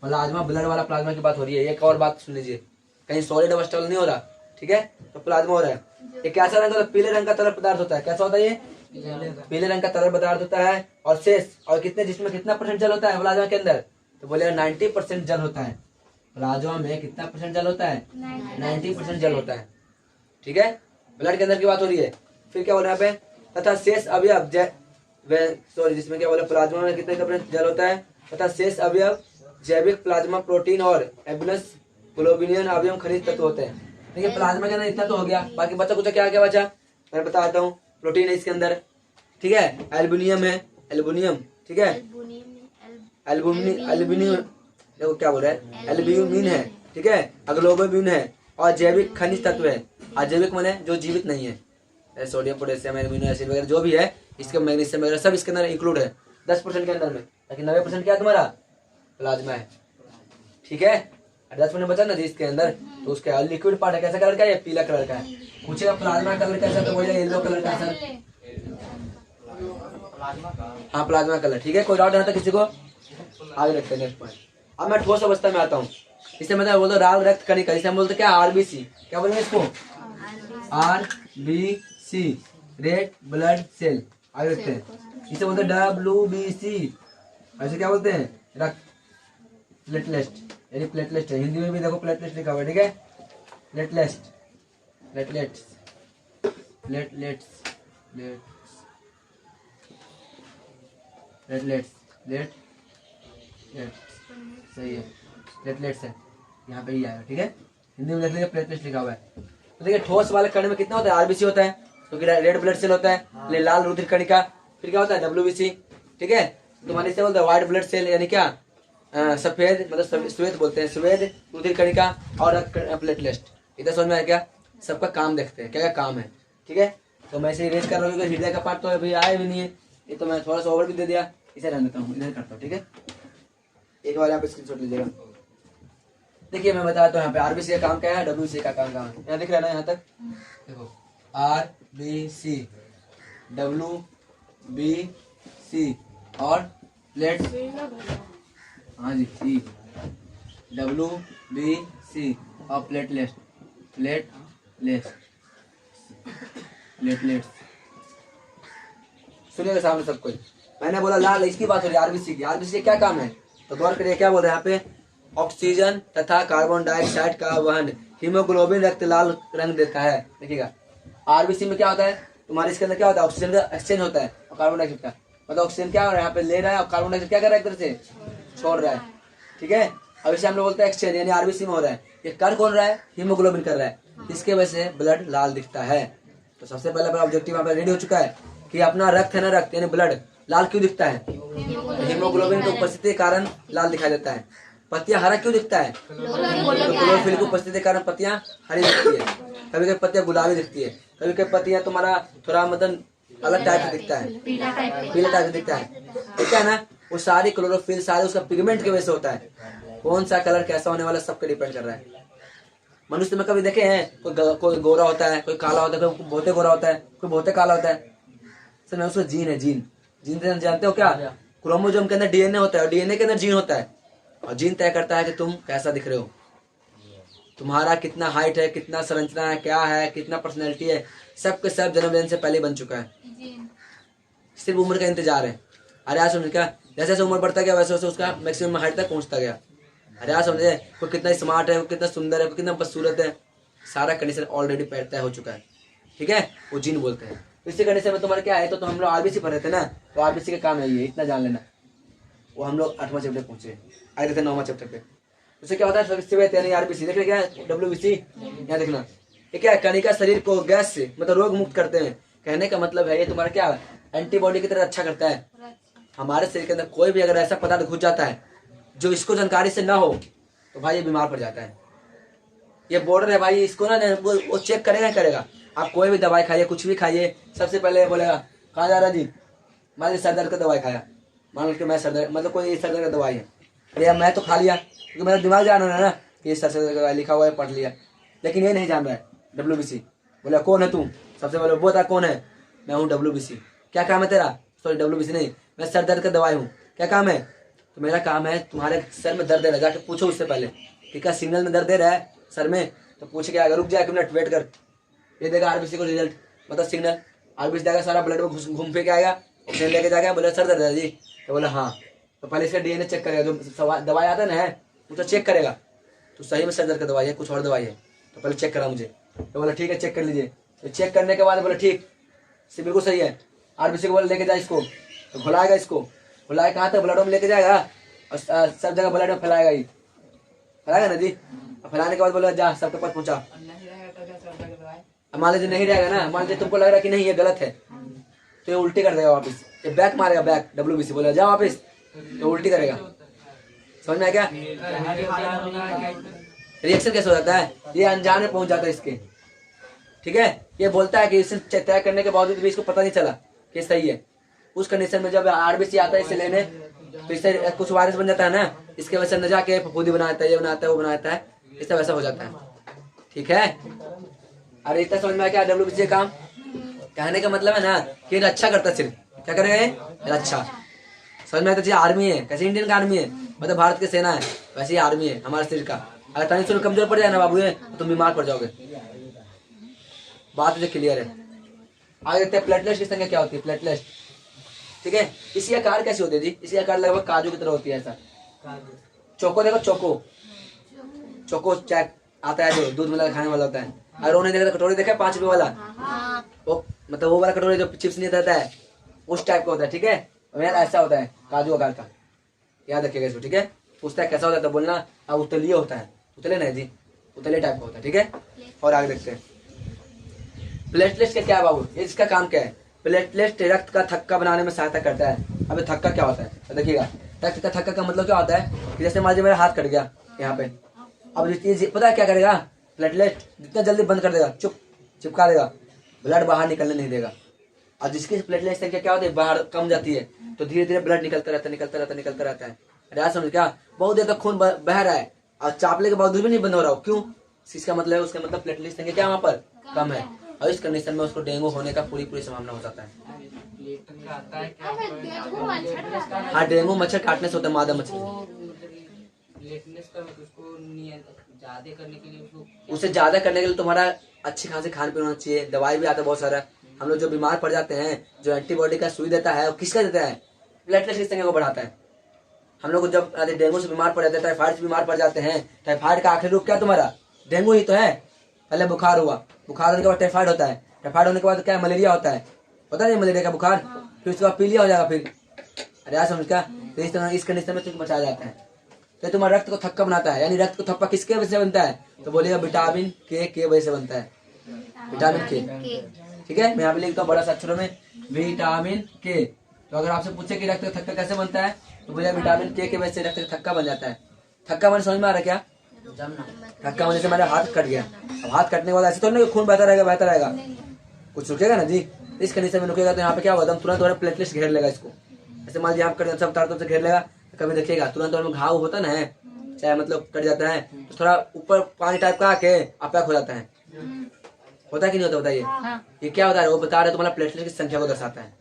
प्लाज्मा ब्लड वाला प्लाज्मा की बात हो रही है। एक और बात सुन लीजिए, कहीं सॉलिड अवस्था नहीं हो रहा, ठीक है, तो प्लाज्मा हो रहा है। ये कैसा रंग होता है, पीले रंग का तरल पदार्थ होता है, कैसा होता है ये, पीले रंग का तरल पदार्थ होता है। और शेष, और कितने, जिसमें कितना परसेंट जल होता है प्लाज्मा के अंदर, तो बोले 90% जल होता है। प्लाज्मा में कितना परसेंट जल होता है, 90% जल होता है, ठीक है। ब्लड के अंदर की बात हो रही है। फिर क्या बोल रहे हैं यहाँ पे, तथा शेष अवयव सॉरी जिसमें क्या बोले, प्लाज्मा में कितने परसेंट जल होता है, तथा शेष अवयव जैविक प्लाज्मा प्रोटीन और एब्युलस ग्लोबिनियन अवयव खनिज तत्व होते हैं। देखिए प्लाज्मा के अंदर इतना तो हो गया, बाकी बचा कुछ क्या क्या बचा, मैं बताता हूँ। प्रोटीन है इसके अंदर, ठीक है, एल्बुमिनियम है, एल्बुमिनियम, ठीक है, एल्बुमिनियम, देखो क्या बोल रहा है, एल्ब्यूमिन है, ठीक है, अग्लोबुलिन है, और जैविक खनिज तत्व है। अजैविक माने जो जीवित नहीं है, सोडियम, पोटेशियम, एमिनो एसिड वगैरह जो भी है, इसके मैग्नीशियम वगैरह सब इसके अंदर इंक्लूड है 10% के अंदर में। लेकिन 90% क्या है तुम्हारा, प्लाज्मा है, ठीक है। 10% बचा ना जी इसके अंदर, तो उसका लिक्विड पार्ट है, कैसा कलर का है, पीला कलर का है। पूछेगा प्लाज्मा कलर कैसा, तो बोलेगा येलो कलर का सर, हाँ प्लाज्मा कलर, ठीक है। कोई डाउट है तो किसी को, आगे रखते हैं नेक्स्ट पॉइंट। अब मैं ठोस अवस्था में आता हूँ, इसे मतलब बोलते लाल रक्त कणिका, इसे हम बोलते क्या, आरबीसी, क्या बोलेंगे इसको, आरबीसी, रेड ब्लड सेल, आगे रखते हैं। इसे बोलते हैं डब्ल्यूबीसी, ऐसे क्या बोलते हैं, रक्त प्लेटलेट, यानी प्लेटलेट है, हिंदी में भी देखो प्लेटलेट लिखा हुआ है, ठीक है। प्लेटलेट, प्लेटलेट्स, प्लेटलेट्स, प्लेटलेट्स, सही है, प्लेटलेट्स है, यहाँ पे ही आएगा, ठीक है। हिंदी में लिख लीजिए प्लेटलेट्स लिखा हुआ है। तो देखिए ठोस वाले कण में कितना होता है, आरबीसी होता है, क्योंकि रेड ब्लड सेल होता है, लाल रुधिर कणिका। फिर क्या होता है, डब्ल्यूबीसी, ठीक है। तुम्हारे से बोलते हैं व्हाइट ब्लड सेल, यानी क्या, सफेद, मतलब श्वेत बोलते हैं, श्वेत रुधिर कणिका और प्लेटलेट। इधर समझ में आया क्या, सबका काम देखते हैं, क्या क्या काम है, ठीक है। तो मैं इसे रेज कर रहा हूँ, क्योंकि हृदय का पार्ट तो अभी आया भी नहीं है, ये तो मैं थोड़ा सा ओवर भी दे दिया, इसे रहने देता हूँ, इधर करता हूँ, ठीक है। एक बार यहाँ पे स्क्रीनशॉट लीजिएगा। देखिए मैं बताता हूँ यहाँ पे आरबीसी का काम क्या है, डब्ल्यूसी का काम क्या है, यहाँ दिख रहा है ना, यहाँ तक देखो, आरबीसी, डब्ल्यूबीसी और प्लेट, हाँ जी ठीक, डब्ल्यूबीसी और प्लेटलेट, प्लेटलेट्स। सुनिएगा सामने सब कुछ, मैंने बोला लाल, इसकी बात हो रही है आरबीसी की। आरबीसी का क्या काम है, तो गौर करिए क्या बोल रहे हैं यहाँ पे, ऑक्सीजन तथा कार्बन डाइऑक्साइड का वहन, हीमोग्लोबिन रक्त लाल रंग देता है। देखिएगा आरबीसी में क्या होता है, तुम्हारे इसके अंदर क्या होता है, ऑक्सीजन का एक्सचेंज होता है और कार्बन डाइऑक्साइड का, मतलब ऑक्सीजन क्या हो रहा है यहाँ पे ले रहा है, और कार्बन डाइऑक्साइड क्या कर रहा है एक तरह से छोड़ रहा है, ठीक है। अब इसे हम लोग बोलते हैं एक्सचेंज, यानी आरबीसी में हो रहा है। ये कर कौन रहा है, हीमोग्लोबिन कर रहा है, इसके वजह से ब्लड लाल दिखता है। तो सबसे पहला बड़ा ऑब्जेक्टिव यहाँ पे रेडी हो चुका है कि अपना रक्त है ना, रक्त यानी ब्लड लाल क्यों दिखता है, हीमोग्लोबिन की उपस्थिति के कारण लाल दिखाई देता है। पत्तियां हरा क्यों दिखता है, तो क्लोरोफिल की उपस्थिति के कारण पत्तियां हरी दिखती है। कभी कभी पत्तियां गुलाबी दिखती है, कभी कभी पत्तियां तुम्हारा थोड़ा मतलब अलग टाइप का दिखता है, पीला टाइप का दिखता है, ठीक है ना। वो सारी क्लोरोफिल सारे उसका पिगमेंट की वजह से होता है। कौन सा कलर कैसा होने वाला सब पे डिपेंड कर रहा है। मनुष्य में कभी देखे हैं, कोई गोरा होता है, कोई काला होता है, कोई बहुते गोरा होता है, कोई बहुते काला होता है। सर उसका जीन है, जीन जानते हो क्या, क्रोमोसोम के अंदर डीएनए होता है और डीएनए के अंदर जीन होता है, और जीन तय करता है कि तुम कैसा दिख रहे हो, तुम्हारा कितना हाइट है, कितना संरचना है, क्या है, कितना पर्सनैलिटी है, सब के सब जन्म लेने से पहले बन चुका है, सिर्फ उम्र का इंतजार है। अरे आज सुन क्या, जैसे जैसे उम्र बढ़ता गया वैसे वैसे उसका मैक्सिमम हाइट तक पहुंचता गया। अरे यार समझे, कोई कितना स्मार्ट है, कोई कितना सुंदर है, कोई कितना बदसूरत है, सारा कंडीशन ऑलरेडी तय हो चुका है। ठीक है, वो जीन बोलते हैं। इसी कंडीशन में तुम्हारा क्या है, तो हम लोग आरबीसी पढ़ रहे थे ना, तो आरबीसी का काम है ये, इतना जान लेना। वो हम लोग 8वां चैप्टर पहुंचे, आए थे 9वां चैप्टर पे। उससे क्या होता है, आरबीसी देख रहे क्या है, डब्ल्यूबीसी यहाँ देखना, ये क्या है, कणिका शरीर को गैस से मतलब रोग मुक्त करते हैं। कहने का मतलब है ये तुम्हारा क्या एंटीबॉडी की तरह अच्छा करता है। हमारे शरीर के अंदर कोई भी अगर ऐसा पदार्थ घुस जाता है जो इसको जानकारी से ना हो, तो भाई ये बीमार पड़ जाता है। ये बॉर्डर है भाई, इसको ना वो चेक करेगा करेगा। आप कोई भी दवाई खाइए, कुछ भी खाइए, सबसे पहले बोलेगा कहाँ जा रहा जी, मान लीजिए सर दर्द का दवाई खाया, मान लो मैं सर दर्द मतलब कोई सर दर्द का दवाई है, भैया मैं तो खा लिया क्योंकि मेरा दिमाग जान रहा है ना कि सर दर्द का दवाई लिखा हुआ है, पढ़ लिया। लेकिन ये नहीं जान रहा है डब्ल्यूबीसी। बोला कौन है तू, सबसे पहले वो बता कौन है, मैं हूँ डब्ल्यूबीसी। क्या काम है तेरा, सॉरी डब्ल्यूबीसी नहीं, मैं सर दर्द का दवाई हूँ। क्या काम है, तो मेरा काम है तुम्हारे सर में दर्द दे रहा है, जाके पूछो उससे पहले कि क्या सिग्नल में दर्द दे रहा है सर में, तो पूछ के आएगा, रुक जाए 1 मिनट वेट कर, ये देगा आरबीसी को रिजल्ट, मतलब सिग्नल। आरबीसी जाएगा, सारा ब्लड में घूम फिर के आएगा, ऑक्सीजन लेके जाएगा, बोला सर दर्द है जी, तो बोला हाँ, तो पहले इसका डीएनए चेक करेगा, जो दवाई आता है ना वो तो चेक करेगा, तो सही में सर दर्द का दवाई है कुछ और दवाई है, तो पहले चेक करा मुझे, तो बोला ठीक है चेक कर लीजिए। तो चेक करने के बाद बोला ठीक से बिल्कुल सही है, आरबीसी को बोला लेके जाए इसको, तो घुलाएगा इसको, घुलाए कहाँ तक, ब्लड में लेके जाएगा और सब जगह ब्लड में फैलाएगा, ही फैलाएगा ना जी। फैलाने के बाद बोला जा सबके पास पहुंचा। मान लीजिए नहीं रहेगा ना, मान लीजिए तुमको लग रहा है कि नहीं ये गलत है, तो ये उल्टी कर देगा वापस, ये बैक मारेगा, बैक डब्ल्यूबीसी बोला जा वापस, तो उल्टी करेगा। समझ में आया क्या, रिएक्शन कैसे हो जाता है, ये अनजान में पहुंच जाता है इसके। ठीक है, ये बोलता है कि इसे तय करने के बावजूद भी इसको पता नहीं चला कि सही है। उस कंडीशन में जब आरबीसी आता है इसे लेने, तो इससे कुछ वायरस बन जाता है ना, इसके वजह से न जाके फफूंदी बनाता है, ये बनाता है वो बनाता है, इससे वैसा हो जाता है। ठीक है, अरे इतना समझ में आया क्या डब्ल्यूबीसी का काम, कहने का मतलब है ना कि रक्षा करता, सिर्फ क्या करेगा ये, रक्षा। समझ में आता है, आर्मी है, कैसे इंडियन का आर्मी है, मतलब भारत की सेना है, वैसे ही आर्मी है हमारे शरीर का। अगर तनी सुन कमजोर पड़ जाए ना बाबू ये, तो तुम बीमार पड़ जाओगे, बात मुझे क्लियर है। आगे देखते हैं प्लेटलेट्स की संख्या क्या होती है, प्लेटलेट्स। ठीक है, इसी आकार कैसी होती है जी, इसी आकार लगभग काजू की तरह होती है, ऐसा चोको देखो, चोको चोको चैक आता है जो दूध मिला खाने वाला होता है। अगर उन्हें देखा कटोरी देखा 5 रुपए वाला, वो मतलब वो वाला कटोरी जो चिप्स नहीं रहता है उस टाइप का होता है। ठीक है, ऐसा होता है काजू आकार का, याद रखिएगा इसको। ठीक है, पूछता है कैसा होता है तो बोलना अब उतलिए होता है, उतले नहीं जी, उतले टाइप का होता है। ठीक है, और आगे देखते हैं प्लेटलेट्स का क्या बाबू, इसका काम क्या है। प्लेटलेट रक्त का थक्का बनाने में सहायता करता है। अब थक्का क्या होता है तो देखिएगा, रक्त का थक्का का मतलब क्या होता है कि जैसे मान लीजिए मेरा हाथ कट गया यहाँ पे, अब पता है क्या करेगा, प्लेटलेट जितना जल्दी बंद कर देगा, चिपका देगा, ब्लड बाहर निकलने नहीं देगा। और जिसकी प्लेटलेट संख्या क्या होती है, बाहर कम जाती है, तो धीरे धीरे ब्लड निकलता रहता है। अरे समझ क्या, बहुत देर तक खून बह रहा है और चापले के बावजूद भी नहीं बंद हो रहा हो, क्यों, इसका मतलब है उसका मतलब प्लेटलेट संख्या क्या वहाँ पर कम है, और इस कंडीशन में उसको डेंगू होने का पूरी संभावना हो जाता है। हाँ, डेंगू मच्छर काटने से होता है, मादा मच्छर। उसे ज्यादा करने के लिए तुम्हारा अच्छी खासी खान पीन होना चाहिए, दवाई भी आता है बहुत सारा। हम लोग जो बीमार पड़ जाते हैं, जो एंटीबॉडी का सुई देता है वो किसका देता है, प्लेटलेट की संख्या को बढ़ाता है। हम लोग जब डेंगू से बीमार पड़ जाते हैं, टाइफाइड से बीमार पड़ जाते हैं, टाइफाइड का आखिरी रूप क्या तुम्हारा, डेंगू ही तो है। पहले बुखार हुआ, बुखार होने के बाद टाइफाइड होता है, टाइफाइड होने के बाद क्या मलेरिया होता है, पता नहीं मलेरिया का बुखार, फिर उसके बाद पीलिया हो जाएगा फिर। अरे यार समझ क्या, तो इस तरह इस कंडीशन में तुमको बचाया जाता है। तो तुम्हारा रक्त को थक्का बनाता है, यानी रक्त को थप्पा किसके वजह से बनता है, तो बोलिएगा विटामिन के वजह से बनता है, विटामिन के। ठीक है, मैं यहाँ पे लिखता हूँ बड़ा सा अक्षरों में विटामिन के। तो अगर आपसे पूछे कि रक्त का थक्का कैसे बनता है, तो बोलिए विटामिन के वजह से रक्त का थक्का बन जाता है। थक्का मैंने समझ में आ रहा है क्या, थक्का होने से मेरा हाथ कट गया, अब हाथ कटने के बाद ऐसे तो नहीं खून बहता रहेगा, कुछ रुकेगा ना जी, इस कंडीशन में रुकेगा तो यहाँ पे क्या होगा, तुरंत तुम्हारा प्लेटलेट्स घेर लेगा इसको। ऐसे मान लीजिए आप कट सब तार से घेर लेगा, कभी देखिएगा तुरंत घाव होता ना है, चाहे मतलब कट जाता है तो थोड़ा ऊपर पानी टाइप का आके अपैक हो जाता है, होता है कि नहीं होता, बताइए। ये क्या होता है, वो बता रहे तुम्हारा प्लेटलेट की संख्या को दर्शाता है।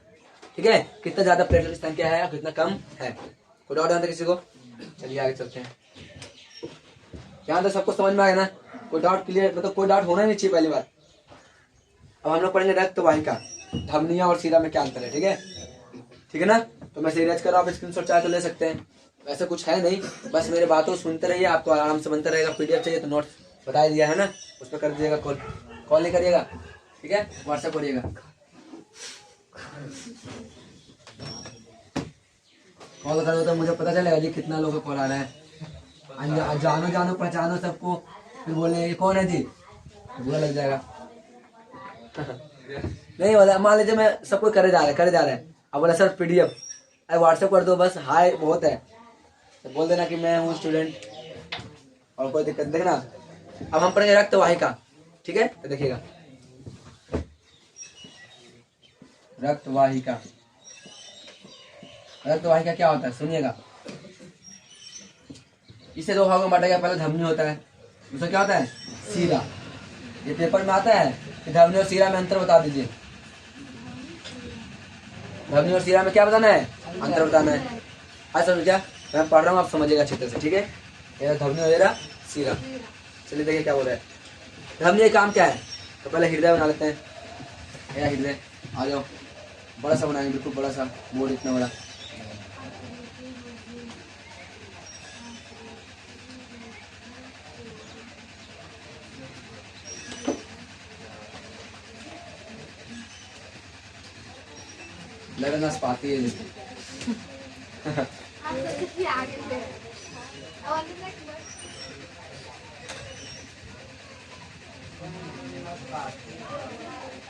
ठीक है, कितना ज्यादा प्लेटलेट की संख्या है और कितना कम है। कोई डाउट है किसी को, चलिए आगे चलते हैं। यहाँ तक सबको समझ में आया ना, कोई डाउट क्लियर, मतलब कोई डाउट होना नहीं चाहिए पहली बार। अब हम लोग पढ़ेंगे रक्त वाहिका, धमनियां और सीरा में क्या अंतर है। ठीक है ना, तो मैं सीरियस कर रहा हूँ, आप स्क्रीनशॉट चाहे तो ले सकते हैं। वैसे कुछ है नहीं, बस मेरे बातों को सुनते रहिए, आपको आराम से बनता रहेगा। पीडीएफ चाहिए तो नोट्स बता दिया है ना, उस पर कर दीजिएगा कॉल। कॉल नहीं करिएगा, ठीक है, व्हाट्सएप करिएगा। कॉल करो तो मुझे पता चलेगा जी कितना लोगों का कॉल आ रहा है। जानो जानो पहचानो सबको, फिर बोले ये कौन है जी, बुरा लग जाएगा। नहीं बोला, मान लीजिए मैं सबको करे जा रहे हैं, अब बोला सर पीडीएफ, अरे व्हाट्सएप कर दो बस, हाय बहुत है, तो बोल देना कि मैं हूँ स्टूडेंट और कोई दिक्कत। देखना अब हम पढ़ेंगे रक्तवाहिका, ठीक है, तो देखिएगा रक्तवाहिका। रक्तवाहिका क्या होता है सुनिएगा। इसे दो भागों में बांटा गया, पहले धमनी होता है, दूसरा क्या होता है सीरा। ये पेपर में आता है कि धमनी और सीरा में अंतर बता दीजिए। धमनी और सीरा में क्या बताना है, अंतर बताना है। आज समझ क्या मैं पढ़ रहा हूँ, आप समझिएगा अच्छी तरह से, ठीक है। ये धमनी और सीरा, चलिए देखिए क्या बोल रहा है। धमनी का काम क्या है, तो पहले हृदय बना लेते हैं। यह हृदय आ जाओ, बड़ा सा बनाएंगे, बिल्कुल बड़ा सा, बोर्ड इतना बड़ा। लगा नाशपाती है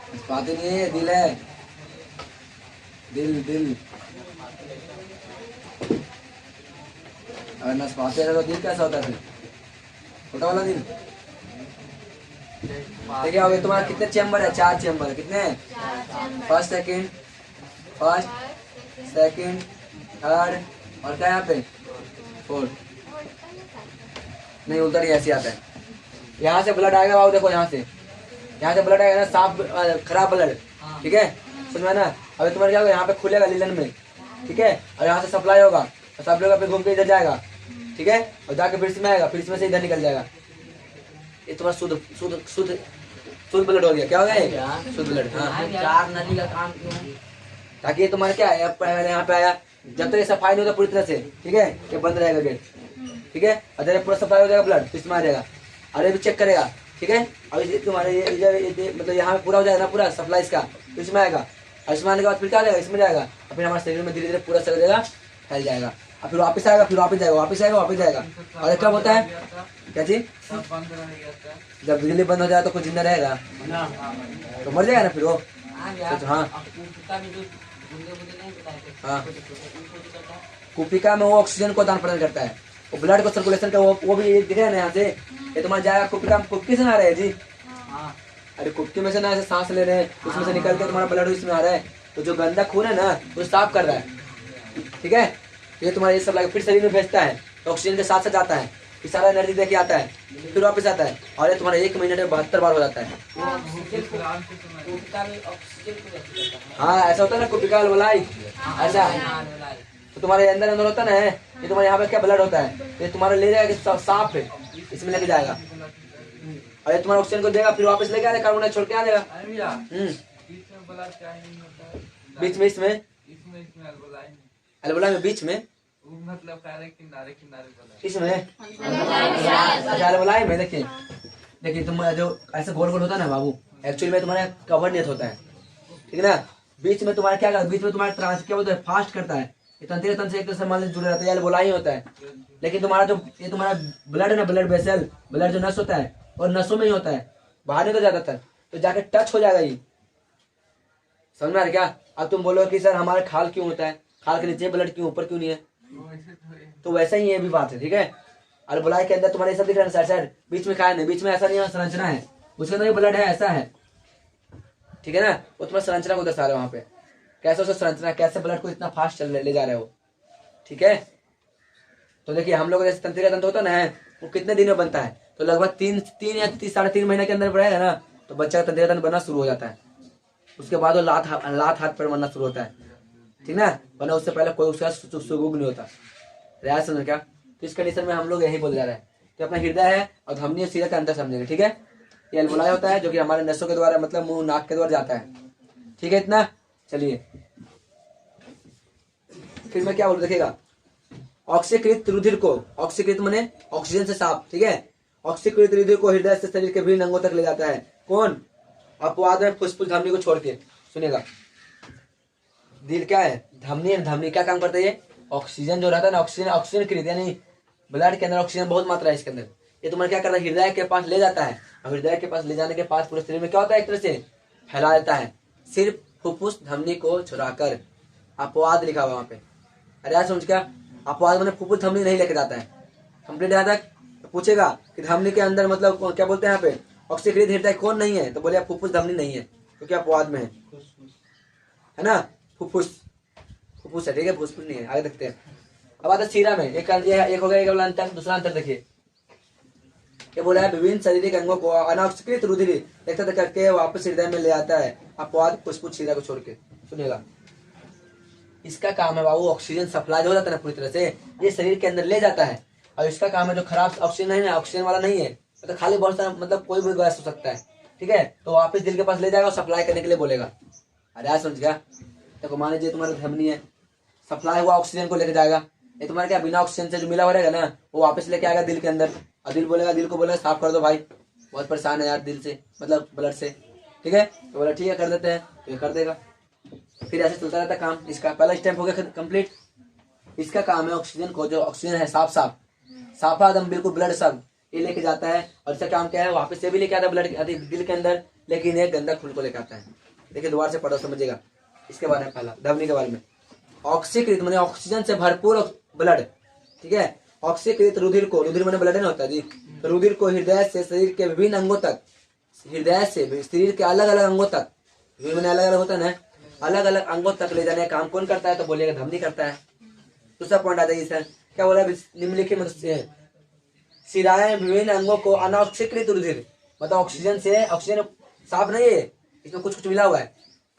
नाशपाती नहीं है, दिल है, दिल दिल। अगर नाशपाती है तो दिल कैसा होता है फिर, छोटा वाला दिल। देखिए अब तुम्हारा कितने चैम्बर है, 4 चैम्बर है, कितने हैं, फर्स्ट सेकंड, थर्ड और क्या यहाँ पे 4th। नहीं उल्टा नहीं, ऐसे आता है। यहाँ से ब्लड आएगा बाबू, देखो यहाँ से ब्लड आएगा ना, साफ खराब ब्लड, ठीक है, समझ में ना। अभी तुम्हारे क्या होगा, यहाँ पे खुलेगा लीलन में, ठीक है, और यहाँ से सप्लाई होगा, और सब लोग पे घूम के इधर जाएगा, ठीक है, और जाके फिर में आएगा, फिर में से इधर निकल जाएगा। ये तुम्हारा शुद्ध शुद्ध शुद्ध शुद्ध ब्लड हो गया। क्या हो गया ये, शुद्ध ब्लड। हाँ, 4 नली का काम क्यों है? ताकि ये तुम्हारा क्या है, यहाँ पे आया, जब तक ये सफाई नहीं होता पूरी तरह से, ठीक है, ये बंद रहेगा गेट, ठीक है, और जब पूरा सफाई हो जाएगा ब्लड तो इसमें आ जाएगा, और ये भी चेक करेगा, ठीक है। और ये तुम्हारे ये मतलब यहाँ पे पूरा हो जाएगा ना, पूरा सप्लाई इसका, तो इसमें आएगा, और इसमें आने के बाद फिर क्या जाएगा, इसमें जाएगा, और फिर हमारे शरीर में धीरे धीरे पूरा चल जाएगा, फैल जाएगा, और फिर वापस आएगा, फिर वापस जाएगा, वापस आएगा, वापस जाएगा। और कब होता है क्या चीज, सब बंद रह जाता है। जब बिजली बंद हो जाए तो कुछ जिंदा रहेगा, तो मर जाएगा ना फिर वो। हाँ हाँ, कुपिका में वो ऑक्सीजन को आदान प्रदान करता है, वो ब्लड को सर्कुलेशन का, वो भी दिख रहा है ना यहाँ से, ये तुम्हारा जाएगा कुपिका में। कुप्पी से ना आ रहे हैं जी, अरे कुप्पी में से ना ऐसे सांस ले रहे हैं, उसमें से निकल के तुम्हारा ब्लड इसमें आ रहा है, तो जो गंदा खून है ना वो साफ कर रहा है, ठीक है। ये तुम्हारा ये सब लगा फिर शरीर में भेजता है, तो ऑक्सीजन के साथ साथ जाता है, फिर सारा एनर्जी देके आता है, फिर वापस आता है, और ये तुम्हारा 1 मिनट में 72 बार हो जाता है। हाँ ऐसा होता है ना, कुपिका मलाई ऐसा, तो तुम्हारे अंदर अंदर होता है ना, ये तुम्हारे यहाँ पे क्या ब्लड होता है, ये तुम्हारा ले जाएगा साफ है, इसमें लेके जाएगा, और ये तुम्हारा ऑक्सीजन को देगा, फिर वापस लेके आएगा, कार्बन छोड़ के आ जाएगा। बीच में ब्लड चाहिए नहीं होता है। बीच में इसमें अलबुला में बीच में, मतलब किनारे किनारे ब्लड इसमें अच्छा अलबुलाई में। देखिए तुम जो ऐसे गोल गोल होता है ना बाबू, एक्चुअली में तुम्हारा कवर नहीं होता है, ठीक है ना। बीच में तुम्हारा क्या करता है, बीच में तुम्हारा ट्रांस क्या बोलते हैं, फास्ट करता है, ये तंत्रिका तंत्र से एक तरह से मान लीजिए जुड़े रहता है, अलबुला ही होता है। लेकिन तुम्हारा जो ये तुम्हारा ब्लड है ना, ब्लड वेसल, ब्लड जो नस होता है, और नसों में ही होता है, बाहर नहीं तो ज्यादातर, तो जाके टच हो जाएगा ये, समझ में आ रहा क्या। अब तुम बोलो कि सर हमारे खाल क्यों होता है, खाल के नीचे ब्लड क्यों, ऊपर क्यों नहीं है, तो वैसा ही ये भी बात है, ठीक है। अलबुलाई के अंदर तुम्हारे सब दिख रहा है साइड साइड, बीच में क्या है, बीच में ऐसा नहीं है, संरचना है, उसके अंदर ब्लड है, ऐसा है, ठीक है ना। वो तुम्हारा संरचना को दर्शा रहा है वहां पे, कैसे उसका संरचना, कैसे ब्लड को इतना फास्ट चल ले जा रहे हो, ठीक है। तो देखिए हम लोग जैसे तंत्रिका तंत्र होता है ना, वो कितने दिन में बनता है, तो लगभग 3 या 3.5 महीने के अंदर बढ़ेगा ना, तो बच्चा का तंत्रिका तंत्र बनना शुरू हो जाता है। उसके बाद वो लात हाथ पर बनना शुरू होता है, ठीक ना, वरना उससे पहले कोई उसका सुगुग नहीं होता। रियाज समझ क्या, तो इस कंडीशन में हम लोग यही बोल जा रहे हैं कि अपना हृदय है और धमनी और सीरा का अंतर समझेंगे, ठीक है। ये अलबुलाई होता है जो कि हमारे नसों के द्वारा, मतलब मुंह नाक के द्वारा जाता है, ठीक है इतना। चलिए फिर मैं क्या बोलूँ देखिएगा, ऑक्सीकृत रुधिर को, ऑक्सीकृत माने ऑक्सीजन से साफ, ठीक है, ऑक्सीकृत रुधिर को हृदय से शरीर के विभिन्न अंगों तक ले जाता है कौन, अपवाद में फुस्फुस धमनी को छोड़ के। सुनिएगा, दिल क्या है, धमनी है, धमनी क्या काम करता है, ये ऑक्सीजन जो रहता है ना, ऑक्सीजन ऑक्सीजन कृत यानी ब्लड के अंदर ऑक्सीजन बहुत मात्रा है इसके अंदर, ये तुम्हारा क्या करता है, हृदय के पास ले जाता है, और हृदय के पास ले जाने के पास पूरे शरीर में क्या होता है, एक तरह से फैला देता है, सिर्फ फुफ्फुस धमनी को छुड़ाकर। अपवाद लिखा हुआ वहां पे, अरे यार समझ क्या, अपवाद मैंने फुफ्फुस धमनी नहीं लेके जाता है, कंप्लीट यहाँ तक। तो पूछेगा कि धमनी के अंदर मतलब क्या बोलते हैं यहाँ पे, ऑक्सीकृत हृदय कौन नहीं है, तो बोले फुफ्फुस धमनी नहीं है, क्योंकि अपवाद में है ना, फुफ्फुस फुफ्फुस है, ठीक है, फुफ्फुस नहीं है। आगे देखते हैं, अब आता है सीरा में, एक हो गया, एक वाला अंतर, दूसरा अंतर देखिए, ये बोला है विभिन्न शारीरिक अंगों को अनऑक्सीकृत रुधिर एकत्र करके वापस हृदय में ले आता है, अपवाद फुफ्फुस सीरा को छोड़ के। सुनिएगा, इसका काम है बाबू, ऑक्सीजन सप्लाई हो जाता है ना पूरी तरह से, ये शरीर के अंदर ले जाता है, और इसका काम है जो खराब ऑक्सीजन है ना, ऑक्सीजन वाला नहीं है, तो खाली बहुत सारा मतलब कोई भी गैस हो सकता है, ठीक है, तो वापस दिल के पास ले जाएगा और सप्लाई करने के लिए बोलेगा। अरे यार समझ गया, तो मान लीजिए तुम्हारा धमनी है, सप्लाई हुआ ऑक्सीजन को लेके जाएगा, ये तुम्हारा क्या बिना ऑक्सीजन से जो मिला हुआ रहेगा ना, वो वापस लेके आएगा दिल के अंदर, और दिल बोलेगा, दिल को बोलेगा साफ कर दो भाई, बहुत परेशान है यार दिल से, मतलब ब्लड से, ठीक है, तो बोला ठीक है कर देते हैं, तो ये कर देगा। फिर ऐसे चलता रहता काम। इसका पहला स्टेप हो गया कंप्लीट। इसका काम है ऑक्सीजन को, जो ऑक्सीजन है साफ साफा एकदम बिल्कुल ब्लड सब ये लेके जाता है, और इसका काम क्या है, वापस से भी लेके आता है ब्लड दिल के अंदर, लेकिन एक गंदा खून को लेके आता है। देखिए दोबारा से पढ़ो समझिएगा इसके बारे में, पहला धमनी के बारे में, ऑक्सीकृत माने ऑक्सीजन से भरपूर ब्लड, ठीक है, ऑक्सीकृत रुधिर को, रुधिर माने ब्लड नहीं होता जी, तो रुधिर को हृदय से शरीर के विभिन्न अंगों तक, हृदय से शरीर के अलग अलग अंगों तक, मैंने अलग अलग होता है ना, अलग अलग अंगों तक ले जाने का काम कौन करता है, तो बोलिएगा धमनी करता है। दूसरा पॉइंट आ जाइए सर, क्या बोला निम्नलिखित मदद से सिराएं विभिन्न अंगों को अनऑक्सीकृत रुधिर, मतलब ऑक्सीजन से, ऑक्सीजन साफ नहीं है, इसमें कुछ कुछ मिला हुआ है,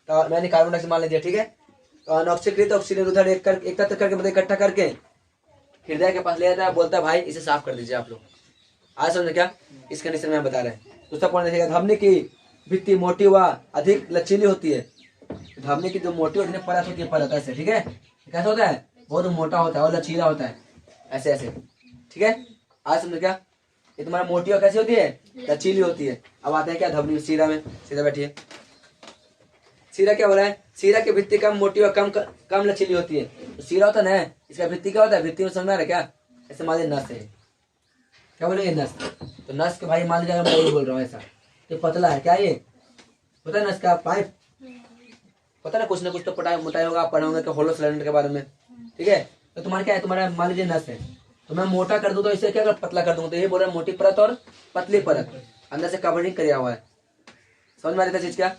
तो मैंने कार्बन डाइऑक्साइड मान लिया, ठीक है, तो अनऑक्सीकृत ऑक्सीजन रुधिर एकत्र करके मतलब इकट्ठा करके हृदय के पास ले जाता है, बोलता है भाई इसे साफ कर दीजिए आप लोग। आज समझे क्या, इस कंडीशन में हम बता रहे हैं। दूसरा पॉइंट देखिएगा, धमनी की भित्ति मोटी व अधिक लचीली होती है, धमनी की जो मोटी होती है परत होती है, परत ऐसे, ठीक है, कैसा होता है, बहुत मोटा होता है और लचीला होता है, ऐसे ऐसे, ठीक है। आज समझे क्या, ये तुम्हारा मोटी और कैसी होती है, लचीली होती है। अब आते हैं क्या धमनी, सीरा में, सीधा बैठिए। सीरा क्या हो रहा है, सीरा की भित्ति कम मोटी और कम लचीली होती है। तो सीरा होता है ना, इसका भित्ति क्या होता है, भित्ति में समझ आ रहा है क्या, ऐसे मान लीजिए नस है, क्या बोलेंगे नस, तो नस के भाई मान लीजिए मैं ये बोल रहा हूँ ऐसा, ये पतला है, क्या ये होता है नस का पाइप, पता ना कुछ तो मोटाई होगा, आप पढ़ोगे कि होलो सिलेंडर के बारे में, ठीक है। तो तुम्हारा क्या है, तुम्हारा मान लीजिए नस है, तो मैं मोटा कर दूं तो इसे क्या कर पतला कर दूंगा, तो ये बोल रहा है मोटी परत और पतली परत, अंदर से कवरिंग किया हुआ है, समझ में आ रहा था चीज क्या।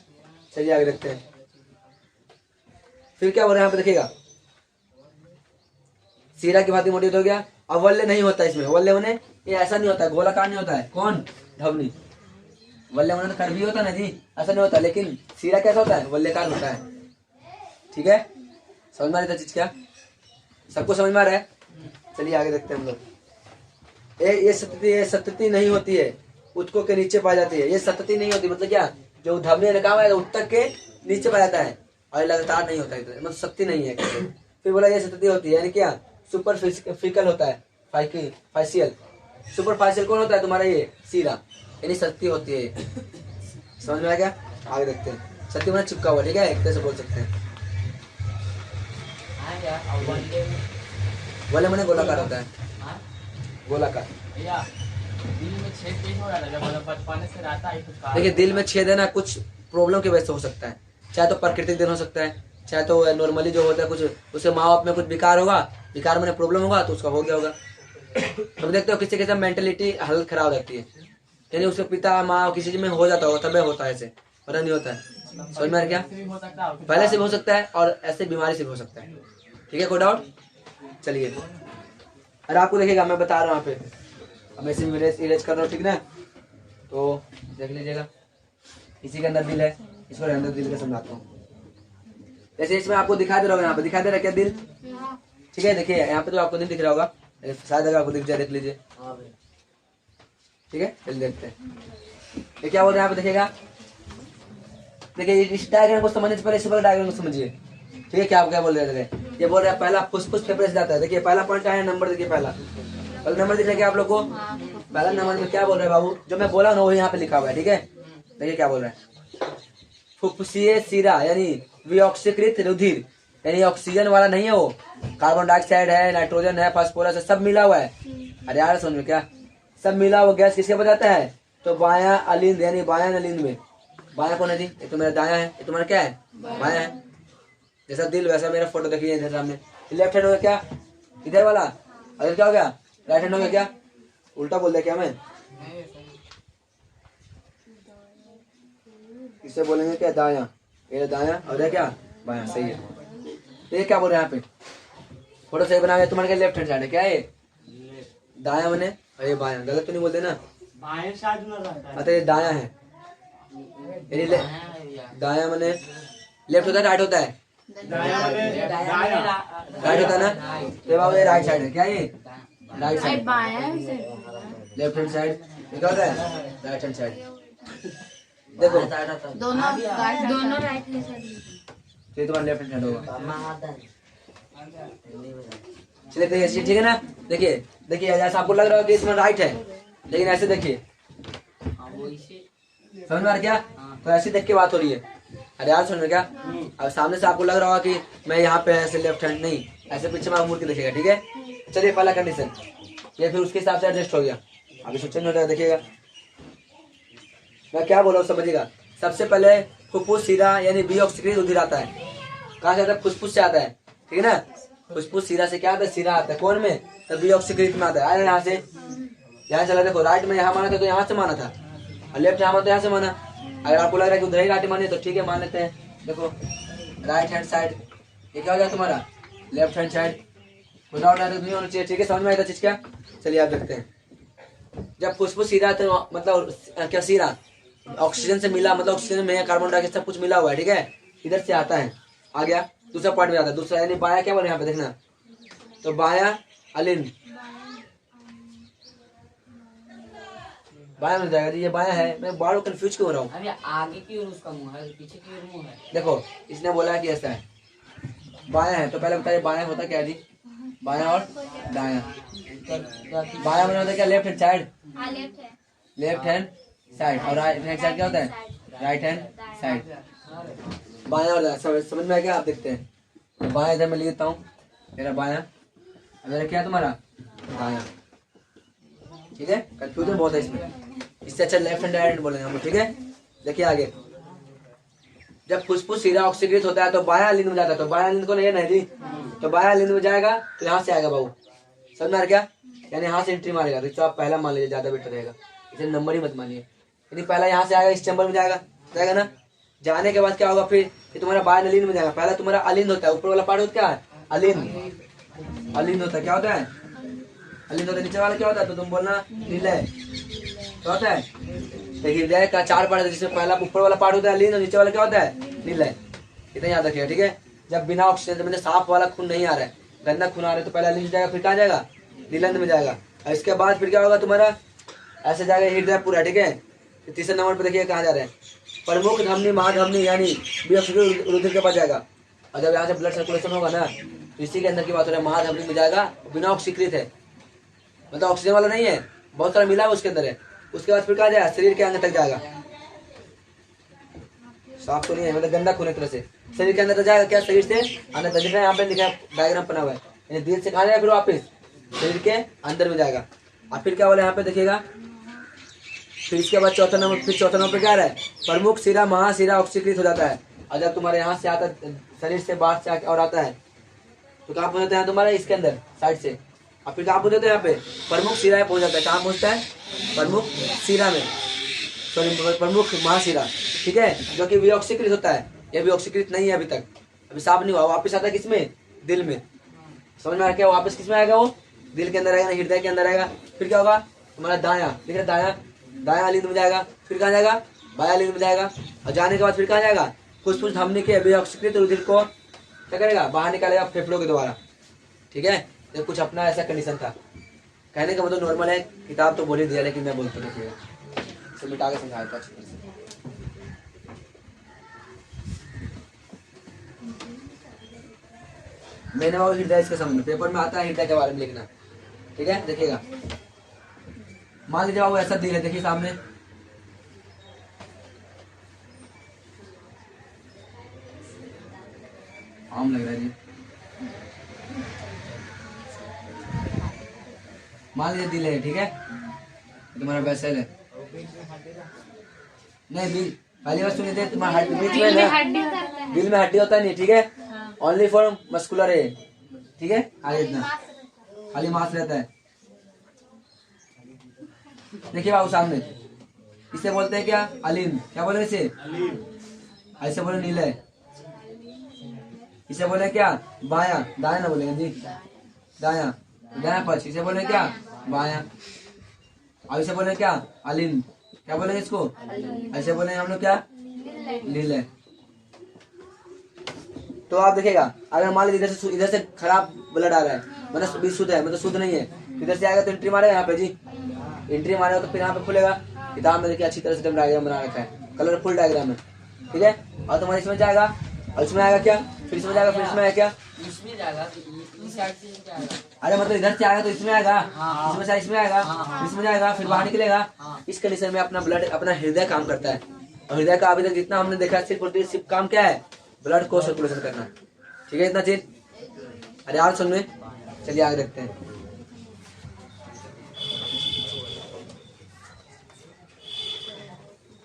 चलिए आगे देखते हैं, फिर क्या हो रहा है यहाँ पे देखिएगा, सीरा की भांति मोटी हो गया। अब वल्ले नहीं होता इसमें, वल्ले होने ये ऐसा नहीं होता है, गोलाकार नहीं होता है, कौन, धमनी, वल्ले होने तो कर्वी होता है ना जी, ऐसा नहीं होता, लेकिन सीरा कैसा होता है, वल्लेकार होता है, ठीक है। समझ में आ रही था चीज क्या, सबको समझ में आ रहा है। चलिए आगे देखते हैं हम लोग। ये सतती नहीं होती है, उत्तकों के नीचे पाई जाती है, ये सतती नहीं होती मतलब क्या, जो धमनी ने कहा है उत्तक के नीचे पाया जाता है, और लगातार नहीं होता है, मतलब सत्ती नहीं है। फिर बोला ये सतती होती है, यानी क्या सुपरफिकल होता है, फाइशियल, सुपरफाइशियल कौन होता है तुम्हारा, ये सीरा, यानी सत्ती होती है। समझ में आ गया, आगे देखते हैं। सत्ती मतलब चिपका हुआ, ठीक है, एक तरह से बोल सकते हैं। वल्ले मैंने गोलाकार होता है, गोलाकार। देखिए दिल में छेद है ना, कुछ प्रॉब्लम की वजह से हो सकता है, चाहे तो प्राकृतिक दिन हो सकता है, चाहे तो नॉर्मली जो होता है कुछ उसके माँ बाप में कुछ विकार होगा, विकार में प्रॉब्लम होगा तो उसका हो गया होगा। तुम देखते हो किसी के साथ मेंटेलिटी हालत खराब हो जाती है, यानी उसके पिता माँ किसी में हो जाता होगा, तब होता है, ऐसे पता नहीं होता है। समझ में आ गया, पहले से भी हो सकता है और ऐसे बीमारी से भी हो सकता है, ठीक है, कोई डाउट। चलिए अरे आपको देखिएगा मैं बता रहा हूँ यहाँ पे, अब ऐसे इरेज कर रहा हूँ, ठीक ना, तो देख लीजिएगा, इसी के अंदर दिल है, इसको अंदर दिल का समझाता हूँ। जैसे इसमें आपको दिखाई दे रहा होगा, यहाँ पे दिखाई दे रहा है क्या दिल, ठीक है, देखिए यहाँ पे तो आपको नहीं दिख रहा होगा, शायद अगर आपको दिख जाए देख लीजिए, ठीक है। चलिए देखते हैं ये क्या बोल रहे हैं, यहाँ पे देखिएगा, देखिए इस डायग्राम को समझने से पहले इस वाले डायग्राम को समझिए, ठीक है, क्या आप क्या बोल रहे थे। ये बोल रहा है पहला फुसफुस फेफड़े से जाता है। देखिए पहला पॉइंट क्या है, नंबर देखिए पहला नंबर दिख रहा है क्या आप लोग को? पहला नंबर में क्या बोल रहा है बाबू, जो मैं बोला ना वही यहाँ पे लिखा हुआ है, ठीक है। देखिए क्या बोल रहा है, फुफ्फुसीय शिरा यानी विऑक्सीकृत रुधिर, यानी ऑक्सीजन वाला नहीं है वो, कार्बन डाइऑक्साइड है, नाइट्रोजन है, फास्फोरस है, सब मिला हुआ है। अरे यार समझ में क्या, सब मिला हुआ गैस किसके बताता है? तो बायां अलिंद यानी बायां अलिंद में। बायां कौन है जी? ये तो मेरा दायां है, ये तुम्हारा क्या है? बायां है। जैसा दिल वैसा मेरा फोटो देखिए इधर सामने। लेफ्ट हैंड हो गया क्या, इधर वाला, अगर क्या हो गया राइट हैंड हो गया क्या? उल्टा बोल दिया क्या मैं? इसे बोलेंगे क्या, दायां, ये दायां और ये क्या बायां, सही है। तो ये क्या बोल रहे हैं यहाँ पे, फोटो सही बना, तुम्हारे क्या लेफ्ट हैंड साइड है क्या, ये दायां बने और ये बायां, गलत तो नहीं बोलते ना? अच्छा ये दायां है, दायां बने लेफ्ट होता है राइट होता है? राइट होता है ना? तो बाबू ये राइट साइड है क्या, ये right side, left hand side क्या होता है? Right hand side. देखो दोनों राइट हैंड साइड, ये तुम्हारा लेफ्ट हैंड होगा। चलिए देखिए ठीक है ना। देखिए देखिए जैसा आपको लग रहा है कि इसमें राइट है, लेकिन ऐसे देखिए, समझ में आ रहा क्या? तो ऐसे देख के बात हो रही है। अरे यार समझ में क्या, अब सामने से आपको लग रहा होगा कि मैं यहाँ पे ऐसे लेफ्ट हैंड, नहीं ऐसे पीछे में मुड़ के देखिएगा, ठीक है। चलिए पहला कंडीशन ये, फिर उसके हिसाब से एडजस्ट हो गया। अभी सोचेंगे हो जाएगा, देखिएगा मैं क्या बोला समझिएगा। सबसे पहले फुफ्फुस शिरा यानी विऑक्सीकृत रुधिर आता है। कहाँ से आता है? फुसफुस से आता है, ठीक है ना। फुसफुस शिरा से क्या आता है? शिरा आता है कौन में? तो विऑक्सीकृत में आता है। आया यहाँ से, यहाँ चला, देखो राइट में यहाँ माना था तो यहाँ से माना था, और लेफ्ट यहाँ माना तो यहाँ से माना। अगर आपको लग रहा है कि उधर ही राइट माने तो ठीक है, मान लेते हैं। देखो राइट हैंड साइड ये क्या हो जाए तुम्हारा, left hand side, without direct नहीं होना चाहिए, ठीक है। समझ में आएगा चीज क्या? चलिए आप देखते हैं। जब फुसफुस शिरा तो मतलब क्या, शिरा ऑक्सीजन से मिला, मतलब ऑक्सीजन में कार्बन डाइऑक्साइड सब कुछ मिला हुआ है, ठीक है, इधर से आता है। आ गया दूसरा पॉइंट में आता है, दूसरा यानी बाया क्या बोले यहाँ पे देखना, तो बाया अलिंद, बाया मिल जाएगा जी, ये बाया है। मैं बार कंफ्यूज क्यों हो रहा हूँ? अरे आगे की ओर उसका मुंह है, पीछे की ओर मुंह है। देखो इसने बोला है कि ऐसा है, बाया है, तो पहले बताइए बाया होता क्या जी? बाया और दाया, बाया में होता क्या? Left hand side, left hand side, और राइट हैंड साइड क्या होता है? Right hand side. बाया और दाया समझ में आ गया? आप देखते हैं, तो बाया इधर मैं लिख देता हूँ, मेरा बाया, मेरा क्या तुम्हारा दाया, ठीक है। कंफ्यूजन बहुत है इसमें, इससे अच्छा लेफ्ट हैंड राइट हैंड बोलेंगे हम, ठीक है। देखिए आगे, जब फुसफुस शिरा ऑक्सीकृत होता है तो बाया लिंग में जाता है, तो बाया लिंग को नहीं है जी, तो बाया लिंग में जाएगा तो यहाँ से आएगा बाबू, समझ में आ क्या? यानी यहाँ से एंट्री मारेगा, तो आप पहला मान लीजिए, ज्यादा बेटर रहेगा, इसे नंबर ही मत मानिए। यदि पहला यहाँ से आएगा, इस चैम्बर में जाएगा, जाएगा ना। जाने के बाद क्या होगा फिर, ये तुम्हारा बाया अलिंद में जाएगा। पहला तुम्हारा अलिंद होता है, ऊपर वाला पार्ट होता क्या है? अलिंद, अलिंद होता है, क्या होता है? अलिंद होता है। नीचे वाला क्या होता है? तो तुम बोलना निलय, क्या होता है? तो हृदय का चार पार्ट है, जिसमें पहला ऊपर वाला पार्ट होता है अलिंद, और नीचे वाला क्या होता है? निलय। इतना याद रखिएगा, ठीक है। जब बिना ऑक्सीजन मतलब साफ वाला खून नहीं आ रहा है, गंदा खून आ रहा है, तो पहले अलिंद जाएगा, फिर कहाँ जाएगा? नीलंद में जाएगा, और इसके बाद फिर क्या होगा तुम्हारा, ऐसे जाएगा हृदय पूरा, ठीक है। तीसरे नंबर पर देखिए कहाँ जा रहे हैं, प्रमुख धमनी महाधमनी यानी रुधिर के पास जाएगा। और जब यहाँ से ब्लड सर्कुलेशन होगा ना, तो इसी के अंदर की बात हो रही है, महाधमनी में जाएगा, बिना ऑक्सीकृत है, मतलब ऑक्सीजन वाला नहीं है, बहुत सारा मिला है उसके अंदर है। उसके बाद फिर कहाँ जाएगा? शरीर के अंदर तक जाएगा। साफ तो नहीं है, मतलब गंदा खून एक तरह से शरीर के अंदर तक जाएगा। क्या शरीर से अंदर तक, यहाँ पे लिखा है, डायग्राम बना हुआ है, यानी दिल से कहाँ जाएगा, फिर वापिस शरीर के अंदर में जाएगा। और फिर क्या बोला यहाँ पे देखिएगा, फिर इसके बाद चौथा नंबर, फिर चौथा नंबर पे क्या रहा है? प्रमुख शिरा महाशिरा ऑक्सीकृत हो जाता है। और जब तुम्हारे यहाँ से आता है, शरीर से बाहर से और आता है, तो कहाँ पहुँचता है तुम्हारे? इसके अंदर साइड से। और फिर कहाँ पहुँचता है? यहाँ पे प्रमुख शिरा पहुँच जाता है। कहाँ पहुँचता है? प्रमुख शिरा में, सॉरी प्रमुख महाशिरा, ठीक है, जो कि विऑक्सीकृत होता है। ये विऑक्सीकृत नहीं है अभी तक, अभी साफ नहीं हुआ, वापस आता है किसमें? दिल में। समझ में आ गया? वापस किसमें आएगा? वो दिल के अंदर आएगा, हृदय के अंदर आएगा। फिर क्या होगा तुम्हारा? दाया, ठीक है, दाया, दाया अलिंद में जाएगा। फिर कहाँ जाएगा? बाया अलिंद में जाएगा। और जाने के बाद फिर कहाँ जाएगा? फुसफुस धमनी के विऑक्सीकृत रुधिर को क्या करेगा? बाहर निकालेगा फेफड़ों के द्वारा, ठीक है। तो कुछ अपना ऐसा कंडीशन था। कहने का मतलब नॉर्मल है, किताब तो बोल ही दिया, लेकिन मैं बोलता देखिएगा, इसे मिटा के समझाया था अच्छी तरह से। मैंने वो हृदय इसके संबंध में पेपर में आता है हृदय के बारे में लिखना, ठीक है। देखिएगा, मान लीजिए बाबू ऐसा दिल है, देखिए सामने, आम लग रहा है जी। मान लीजिए दिल है, ठीक है, तुम्हारा वेसल है। नहीं बिल, पहली बार सुनिए, तुम्हारा बीच में ना दिल में हड्डी होता नहीं, ठीक है, ओनली फॉर मस्कुलर है, ठीक है, आगे इतना खाली मांस रहता है। देखिए बाबू सामने, इसे बोलते हैं क्या, अलीन, क्या बोले इसे, ऐसे बोले नीले, इसे बोले क्या, बाया, दाया ना बोलेंगे जी, दाया, दाया पक्ष, इसे बोले क्या, बाया। अब इसे बोले क्या, अलीन, क्या बोलेंगे इसको, ऐसे बोले हम लोग क्या, लीले। तो आप देखिएगा, अगर मान लीजिए इधर से खराब ब्लड आ रहा है, मतलब बीज शुद्ध है, मतलब शुद्ध नहीं है, इधर से आएगा तो एंट्री मारेगा यहाँ पे जी, एंट्री मारेगा तो फिर यहाँ पे खुलेगा। किताब में देखिए अच्छी तरह से डायग्राम बना रखा है, कलरफुल डायग्राम है, ठीक है। और तुम्हारे इसमें जाएगा, और इसमें आएगा क्या, फिर इसमें जाएगा, फिर इसमें आएगा क्या, इसमें जाएगा, इस साइड से जाएगा। अरे मतलब इधर से आएगा तो इसमें आएगा, इसमें से इसमें आएगा, इसमें जाएगा, फिर बाहर निकलेगा। इस कंडीशन में अपना ब्लड, अपना हृदय काम करता है। और हृदय का अभी तक जितना हमने देखा, सिर्फ काम क्या है, ब्लड को सर्कुलेशन करना, ठीक है, इतना चीज। अरे यार सुन में, चलिए आगे देखते हैं।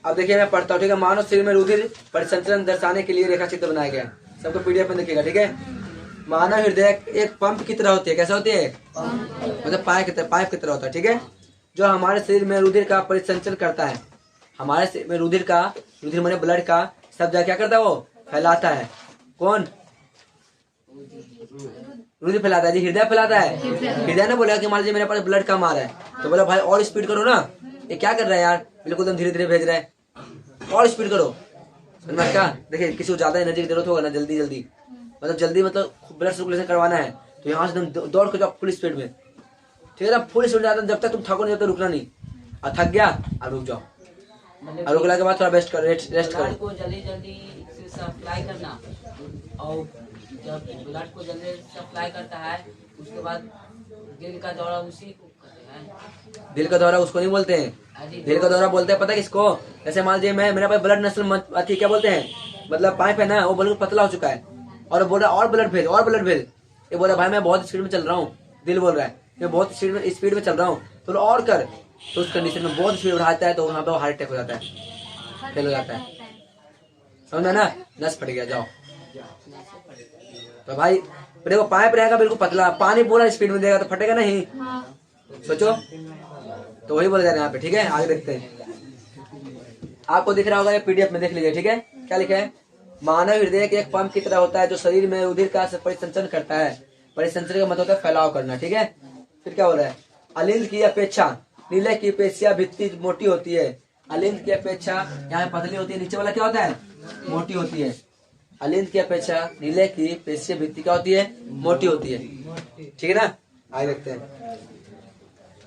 अब देखिए मैं पढ़ता हूँ, ठीक है। मानव शरीर में रुधिर परिसंचरण दर्शाने के लिए रेखा चित्र बनाया गया है, सबको पीडीएफ में देखिएगा, ठीक है। मानव हृदय एक पंप की तरह होती है, कैसे होती है, मतलब पाइप की तरह होता है, ठीक है, जो हमारे शरीर में रुधिर का परिसंचरण करता है। हमारे शरीर में रुधिर माने ब्लड का सब जगह क्या करता है, वो फैलाता है। कौन, रुधिर फैलाता है जी, हृदय फैलाता है। हृदय ने बोला कि मान लीजिए मेरे पास ब्लड कम आ रहा है, तो बोला भाई और स्पीड करो ना, ये क्या कर रहा है यार, बिल्कुल एकदम धीरे धीरे भेज रहा है, और स्पीड करो। समझ क्या, देखिए किसी को ज्यादा एनर्जी की जरूरत होगा ना, जल्दी मतलब ब्लड सर्कुलेशन करवाना है, तो यहाँ से तुम दौड़ के जाओ फुल स्पीड में, ठीक है ना, फुल स्पीड में, जब तक तुम थको नहीं, जब तक रुकना नहीं, और थक गया और रुक जाओ, और रुकने के बाद थोड़ा रेस्ट करो। जल्दी से सप्लाई करना, और जब ब्लड को जल्दी सप्लाई करता है, उसके बाद दिल का दौरा उसी को कहते हैं। दिल का दौरा उसको नहीं बोलते हैं, दिल का दौरा बोलते हैं पता है किसको, जैसे मान लीजिए मेरे पास ब्लड नसल अथी क्या बोलते हैं, मतलब पाइप है ना, वो बिल्कुल पतला हो चुका है, और बोल रहा और ब्लड भेज, ये बोला भाई मैं बहुत स्पीड में चल रहा हूँ, दिल बोल रहा है मैं बहुत स्पीड में चल रहा हूँ, तो और कर, तो उस कंडीशन में बहुत स्पीड बढ़ाता है, तो वहाँ पे हार्ट अटैक हो जाता है, फेल हो जाता है, समझ ना, नस फट गया, जाओ। तो भाई देखो पाइप रहेगा बिल्कुल पतला, पानी पूरा स्पीड में देगा तो फटेगा नहीं, सोचो, तो वही बोला जा रहा है यहाँ पे, ठीक है। आगे देखते हैं, आपको दिख रहा होगा, ये पीडीएफ में देख लीजिए, ठीक है। क्या लिखा है, मानव हृदय एक पंप की तरह होता है जो शरीर में रुधिर का परिसंचरण करता है। परिसंचरण का मतलब होता है फैलाव करना, ठीक है। फिर क्या हो रहा है, अलिंद की अपेक्षा नीले की पेशिया भित्ति मोटी होती है। अलिंद की अपेक्षा यहाँ पतली होती है, नीचे वाला क्या होता है, मोटी होती है। अलिंद की अपेक्षा नीले की पेशिया भित्ति क्या होती है, मोटी होती है, ठीक है ना। आगे देखते हैं,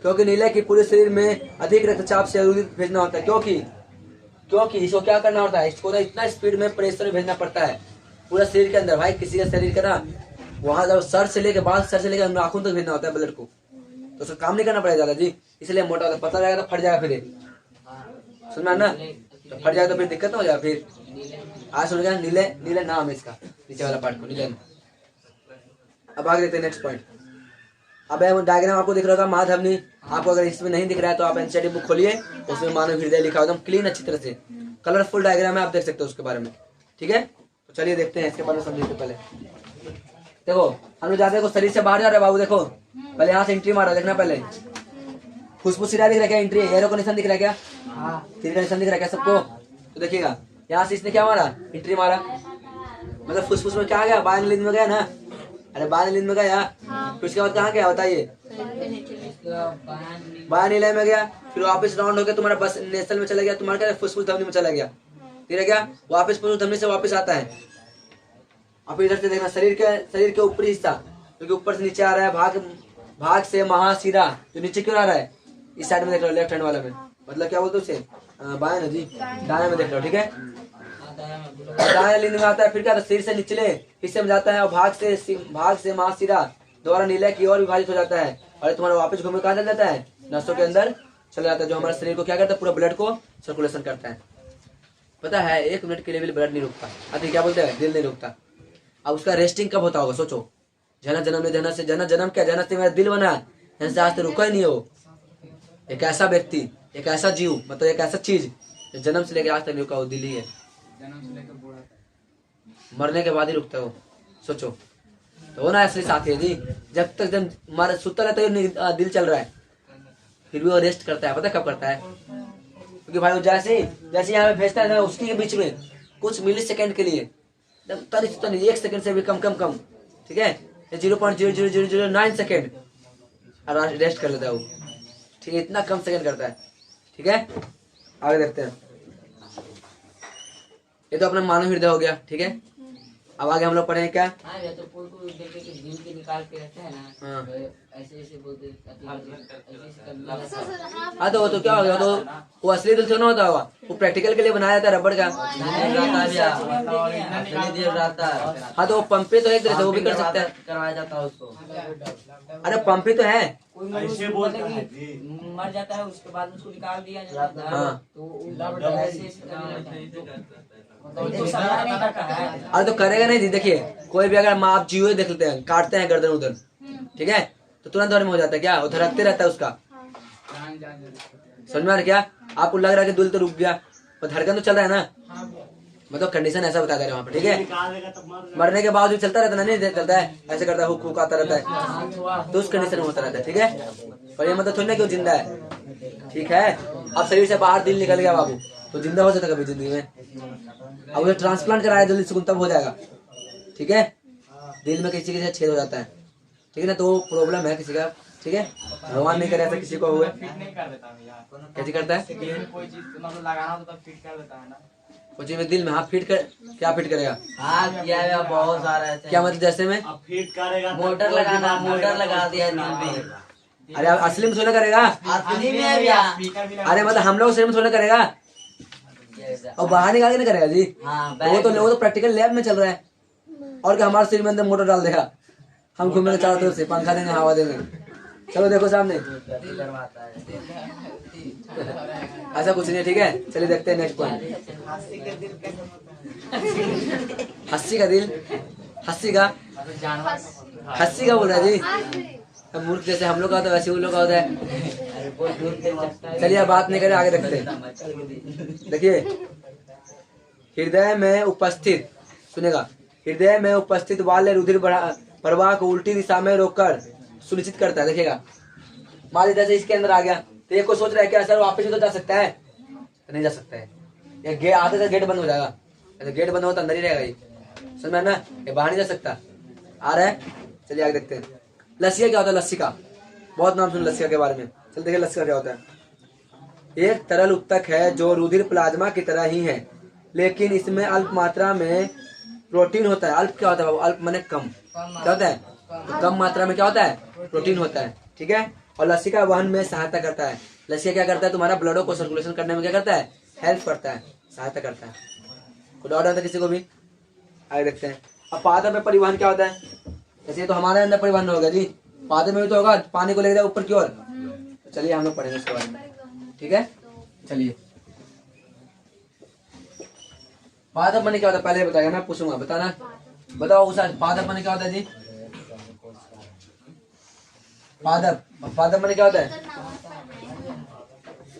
क्योंकि नीले की पूरे शरीर में अधिक रक्तचाप से रुधिर भेजना होता है, क्योंकि इसको क्या करना होता है, इसको इतना स्पीड में प्रेशर भेजना पड़ता है पूरा शरीर के अंदर। भाई किसी का शरीर का ना, वहां जब सर से लेकर नाखून तक भेजना होता है ब्लड को, तो उसका काम नहीं करना पड़ेगा ज्यादा जी, इसलिए मोटा होता है। पतला रहेगा तो फट जाएगा, फिर सुनना ना, तो फट जाएगा तो फिर दिक्कत हो जाएगा। फिर आज सुन गया, नीले नाम है इसका, नीचे वाला पार्ट को नीले। अब आगे देखते हैं नेक्स्ट पॉइंट। अब डायग्राम आपको दिख रहा होगा, महाधमनी, आपको अगर इसमें नहीं दिख रहा है तो आप एनसीईआरटी बुक खोलिए, उसमें मानव हृदय लिखा एकदम क्लीन अच्छी तरह से, कलरफुल डायग्राम है, आप देख सकते हो उसके बारे में, ठीक है। तो चलिए देखते हैं इसके बारे में समझने से पहले। देखो हम लोग जाते हैं शरीर से बाहर जा रहे हैं बाबू, देखो पहले यहाँ से एंट्री मारा, देखना पहले फुसफुस सिरा दिख रहा है क्या, एंट्री एरो का निशान दिख रहा है क्या, तीर का निशान दिख रहा है क्या सबको, तो देखिएगा यहाँ से इसने क्या मारा, एंट्री मारा, मतलब फुसफुस में क्या आ गया, बाएं नींद में गया ना, अरे बाएं नींद में गया, फिर उसके बाद कहाँ गया बताइए, बाएं नीले में गया, फिर वापस राउंड हो गया तुम्हारा बस नेसल में चला गया, तुम्हारा क्या फुसफुस धमनी में चला गया, ठीक है क्या, वापस फुसफुस धमनी से वापस आता है। अब इधर से देखना शरीर के ऊपरी हिस्सा, क्योंकि ऊपर से नीचे आ रहा है, भाग से महाशिरा, जो नीचे क्यों आ रहा है, इस साइड में देख लो, लेफ्ट हैंड वाला में, मतलब क्या बोलते उसे, बाएं ना जी, दाएं में देख लो, ठीक है। आता है, मैं भूल दाएं लिंग में आता है, फिर क्या आता है? सिर से निचले हिस्से में जाता है और भाग से महाशिरा द्वारा नीले की ओर विभाजित हो जाता है और तुम्हारा वापस घूमे कहाँ चल जाता है? नसों के अंदर चला जाता है, जो हमारे शरीर को क्या करता है? पूरा ब्लड को सर्कुलेशन करता है। पता है 1 मिनट के लिए भी ब्लड नहीं रुकता। अभी क्या बोलते हैं? दिल नहीं रुकता। अब उसका रेस्टिंग कब होता होगा सोचो। जना जन्म ने जना जन्म क्या, जना से मेरा दिल बना, जन से आज तक रुका ही नहीं हो। एक ऐसा व्यक्ति, एक ऐसा जीव, मतलब एक ऐसा चीज जो जन्म से लेकर आज तक नहीं रुका, वो दिल ही है। जन्म से लेकर बूढ़ा तक। मरने के बाद ही रुकता है वो, सोचो। तो वो ना असली साथी है जी। जब तक जब हमारा सुतल है तो दिल चल रहा है, फिर भी वो रेस्ट करता है। पता कब करता है? क्योंकि भाई वो जैसे यहाँ पे भेजता है ना, उसके बीच में कुछ मिली सेकेंड के लिए, तनी 1 सेकंड से भी कम, ठीक है, 0.00009 सेकेंड रेस्ट कर लेता है वो, ठीक है। इतना कम सेकंड करता है, ठीक है। आगे देखते हैं। ये तो अपना मानव हृदय हो गया, ठीक है। अब आगे हम लोग पढ़ेंगे क्या? हाँ भैया, तो कोई कोई देखे कि दिल के निकाल के रहते हैं ना, हाँ। तो ऐसे बोलते हाँ तो वो तो क्या हो गया, तो वो असली दिल से ना होता होगा, वो प्रैक्टिकल के लिए बनाया जाता है रबड़ का। हाँ तो वो पंपी तो एक तरह से वो भी कर सकता है, करवाया जाता है उसको। अरे पंपी तो है। कोई मरीज मर जाता है, उसके बाद उसको निकाल दिया जाता है, हाँ। तो उल्टा ऐसे करने लगता है। तो समझा नहीं करता है। अरे तो करेगा नहीं जी। देखिए कोई भी अगर आप जीव देख लेते हैं, काटते हैं गर्दन उधर, ठीक है, तो तुरंत में हो जाता है क्या? वो धड़कते रहता है उसका, समझ में आ रहा क्या? आपको लग रहा है कि दिल तो रुक गया, पर धड़कन तो चल रहा है ना। मतलब कंडीशन ऐसा बता दे रहे वहाँ पर, ठीक है। मरने के बाद भी चलता रहता है, नहीं चलता है, ऐसे करता है, हुक आता रहता है, तो उस कंडीशन में होता रहता है, ठीक है। पर ये मतलब थोड़ी ना कि वो जिंदा है, ठीक है। अब शरीर से बाहर दिल निकल गया बाबू, तो जिंदा हो सकता है कभी जिंदगी में? अब उसे ट्रांसप्लांट कराया जल्दी से तब हो जाएगा, ठीक है। दिल में किसी से छेद हो जाता है, ठीक है ना, तो प्रॉब्लम है किसी का, ठीक है। भगवान नहीं करे ऐसा किसी को हुए। फिट नहीं कर देता भैया, कैसे करता है? कोई चीज मतलब लगाना हो तो तब फिट कर देता है ना। कुछ में दिल में हाथ फिट कर, क्या फिट करेगा? हाँ किया है बहुत सारा ऐसे। क्या मतलब जैसे में? फिट करेगा तो मोटर लगाना, मोटर लगा दिया दिल में। अरे आप असली में थोड़ा करेगा, असली में है भैया। स्पीकर भी अरे मतलब हम लोग शरीर में थोड़ा करेगा और बाहर निकाल के नहीं करेगा जी। हाँ, तो वो तो प्रैक्टिकल लैब में चल रहा है, और क्या हमारे शरीर में अंदर मोटर डाल देगा, हम घूमेंगे चारों तरफ से, पंखा देंगे, हवा देंगे। चलो देखो सामने, ऐसा कुछ नहीं है, ठीक है। चलिए देखते हैं नेक्स्ट पॉइंट। हस्सी का दिल, हस्सी का बोल रहा है जी। अब मूर्ख जैसे हम लोग का होता है वैसे उन लोग का होता है। चलिए अब बात नहीं करें, आगे देखते हैं। देखिए हृदय में उपस्थित, सुनेगा, हृदय में उपस्थित वाले रुधिर प्रवाह को उल्टी दिशा में रोककर सुनिश्चित करता है। देखिएगा, मान लीजिए जैसे इसके अंदर आ गया, तो ये को सोच रहा है कि सर वापस तो जा सकता है, तो नहीं जा सकता है। ये गेट आते से गेट बंद हो जाएगा, तो गेट बंद होता अंदर ही रहेगा, ये समझ में ना, ये बाहर नहीं जा सकता। आ रहा है, चलिए आगे देखते हैं। लसिया क्या होता है? लस्सी का बहुत नाम सुन लसिया के बारे में। चल देखिए लस्सी का क्या होता है। एक तरल उत्तक है जो रुधिर प्लाज्मा की तरह ही है, लेकिन इसमें अल्प मात्रा में प्रोटीन होता है। अल्प क्या होता है बाबू? अल्प माने कम, क्या होता है? तो कम मात्रा में क्या होता है? प्रोटीन होता है, ठीक है। और लसिका वहन में सहायता करता है। लसिका क्या करता है? तुम्हारा ब्लडों को सर्कुलेशन करने में क्या करता है? हेल्प करता है, सहायता करता है। कोई डाउट आता है किसी को भी? आगे देखते हैं। अब पादप में परिवहन क्या होता है? जैसे तो हमारे अंदर परिवहन होगा जी, पादप में भी तो होगा, पानी को ले जाए ऊपर की ओर। तो चलिए हम लोग पढ़ेंगे इसके बारे में, ठीक है। चलिए पादप माने क्या होता है पहले बताइए, मैं पूछूंगा, बताना, बताओ उस पादप माने क्या होता है जी? पादप माने क्या होता है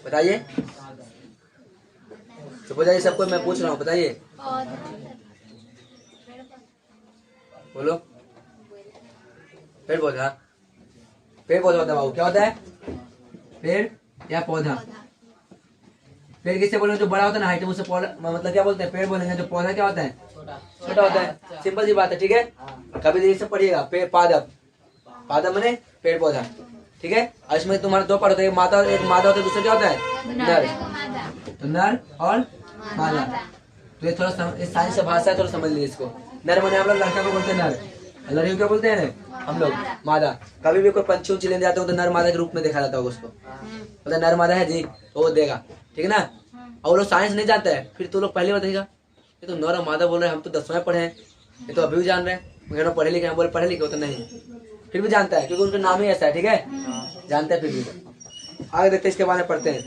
बताइए, तो बताइए सबको, मैं पूछ रहा हूँ, बताइए, बोलो। पेड़ पौधा, पेड़ पौधा होता है बाबू, क्या होता है? पेड़ या पौधा। पेड़ किससे बोलेंगे? जो बड़ा होता है ना, हाइट में, उससे पौधा मतलब क्या बोलते हैं? पेड़ बोलेंगे। जो पौधा क्या होता है? छोटा होता है। सिंपल सी बात है, ठीक है। कभी देर से पढ़िएगा, पेड़ पादप, पादप माने पेड़ पौधा, ठीक है। और इसमें तुम्हारे दो पार्ट होते हैं, एक मादा और एक मादा होता है, दूसरा क्या होता है? नर। तो नर और मादा, तो ये थोड़ा साइंस से भाषा है, थोड़ा समझ लीजिए इसको। नर माने हम लोग लड़का को बोलते हैं नर, लड़की को क्या बोलते हैं हम लोग? मादा। कभी भी कोई पंछी उंची लेने जाते हो तो नर मादा के रूप में देखा जाता होगा उसको, मतलब नर मादा है जी, तो वो देगा, ठीक है ना। और वो लोग साइंस नहीं जानते हैं, फिर तो लोग पहले बताइएगा ये तो नर और मादा बोल रहे हैं, हम तो 10वां में पढ़े हैं, ये तो अभी भी जान रहे हैं। मगर पढ़े लिखे हैं, बोले पढ़े लिखे हो तो नहीं, फिर भी जानता है क्योंकि उनका नाम ही ऐसा है। ठीक है, जानते हैं फिर भी। आगे देखते हैं, इसके बारे में पढ़ते हैं।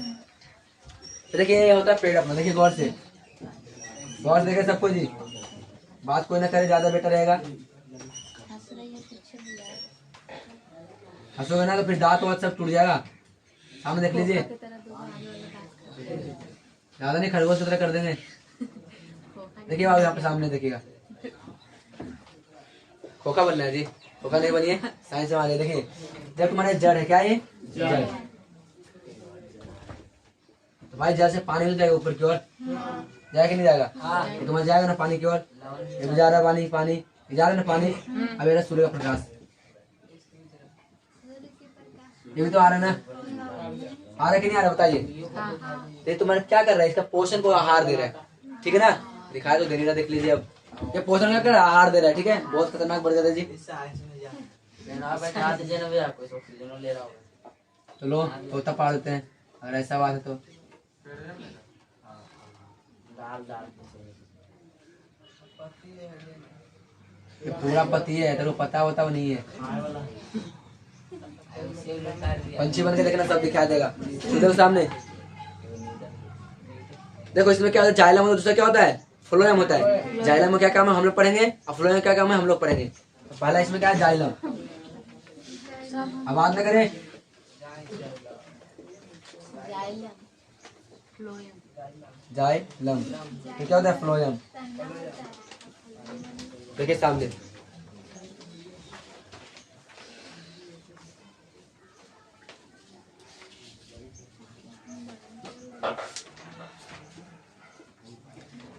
तो देखिए ये होता है पेड़ अपना, देखिए गौर से, गौर से देखे सबको जी, बात कोई ना करे ज्यादा बेटर रहेगा। हंसोगे ना तो फिर दांत वात सब टूट जाएगा। सामने देख लीजिए, ज्यादा नहीं, खरगोश की तरह कर देंगे। देखिए आप यहाँ पे सामने देखिएगा, खोखा बनना है जी, खोखा नहीं बनिए, साइंस में आ गए। देखिए जब तुम्हारे जड़ है, क्या ये जड़, तो भाई जड़ से पानी मिल जाएगा ऊपर की ओर, जाएगा कि नहीं जाएगा? तो तुम्हारा जाएगा ना पानी की ओर, ये भी जा रहा है पानी, पानी ये जा रहा है ना पानी। अब ये रहा सूर्य का प्रकाश, ये भी तो आ रहा है ना, आ रहा है कि नहीं आ रहा बताइए? तो ये तुम्हारा क्या कर रहा है, इसका पोषण को आहार दे रहा है। ठीक है ना, दिखाया तो दे नहीं रहा, देख लीजिए। अब ये पोषण क्या कर रहा है, आहार दे रहा है। ठीक है, बहुत खतरनाक बढ़ जाता है जी। चलो तोता पाड़ देते हैं अगर ऐसा बात है तो। ये पूरा पति है, तेरे को पता होता वो नहीं है। पंछी बन के देखना, सब दिखा देगा। इधर सामने देखो, इसमें क्या होता है, जाइलम और दूसरा क्या होता है, फ्लोएम होता है। जाइलम में क्या काम है हम लोग पढ़ेंगे, और फ्लोएम में क्या काम है हम लोग पढ़ेंगे। तो पहला इसमें क्या है, जाइलम। आवाज न करें, जाइलम। तो क्या होता है, फ्लोएम। देखिए सामने,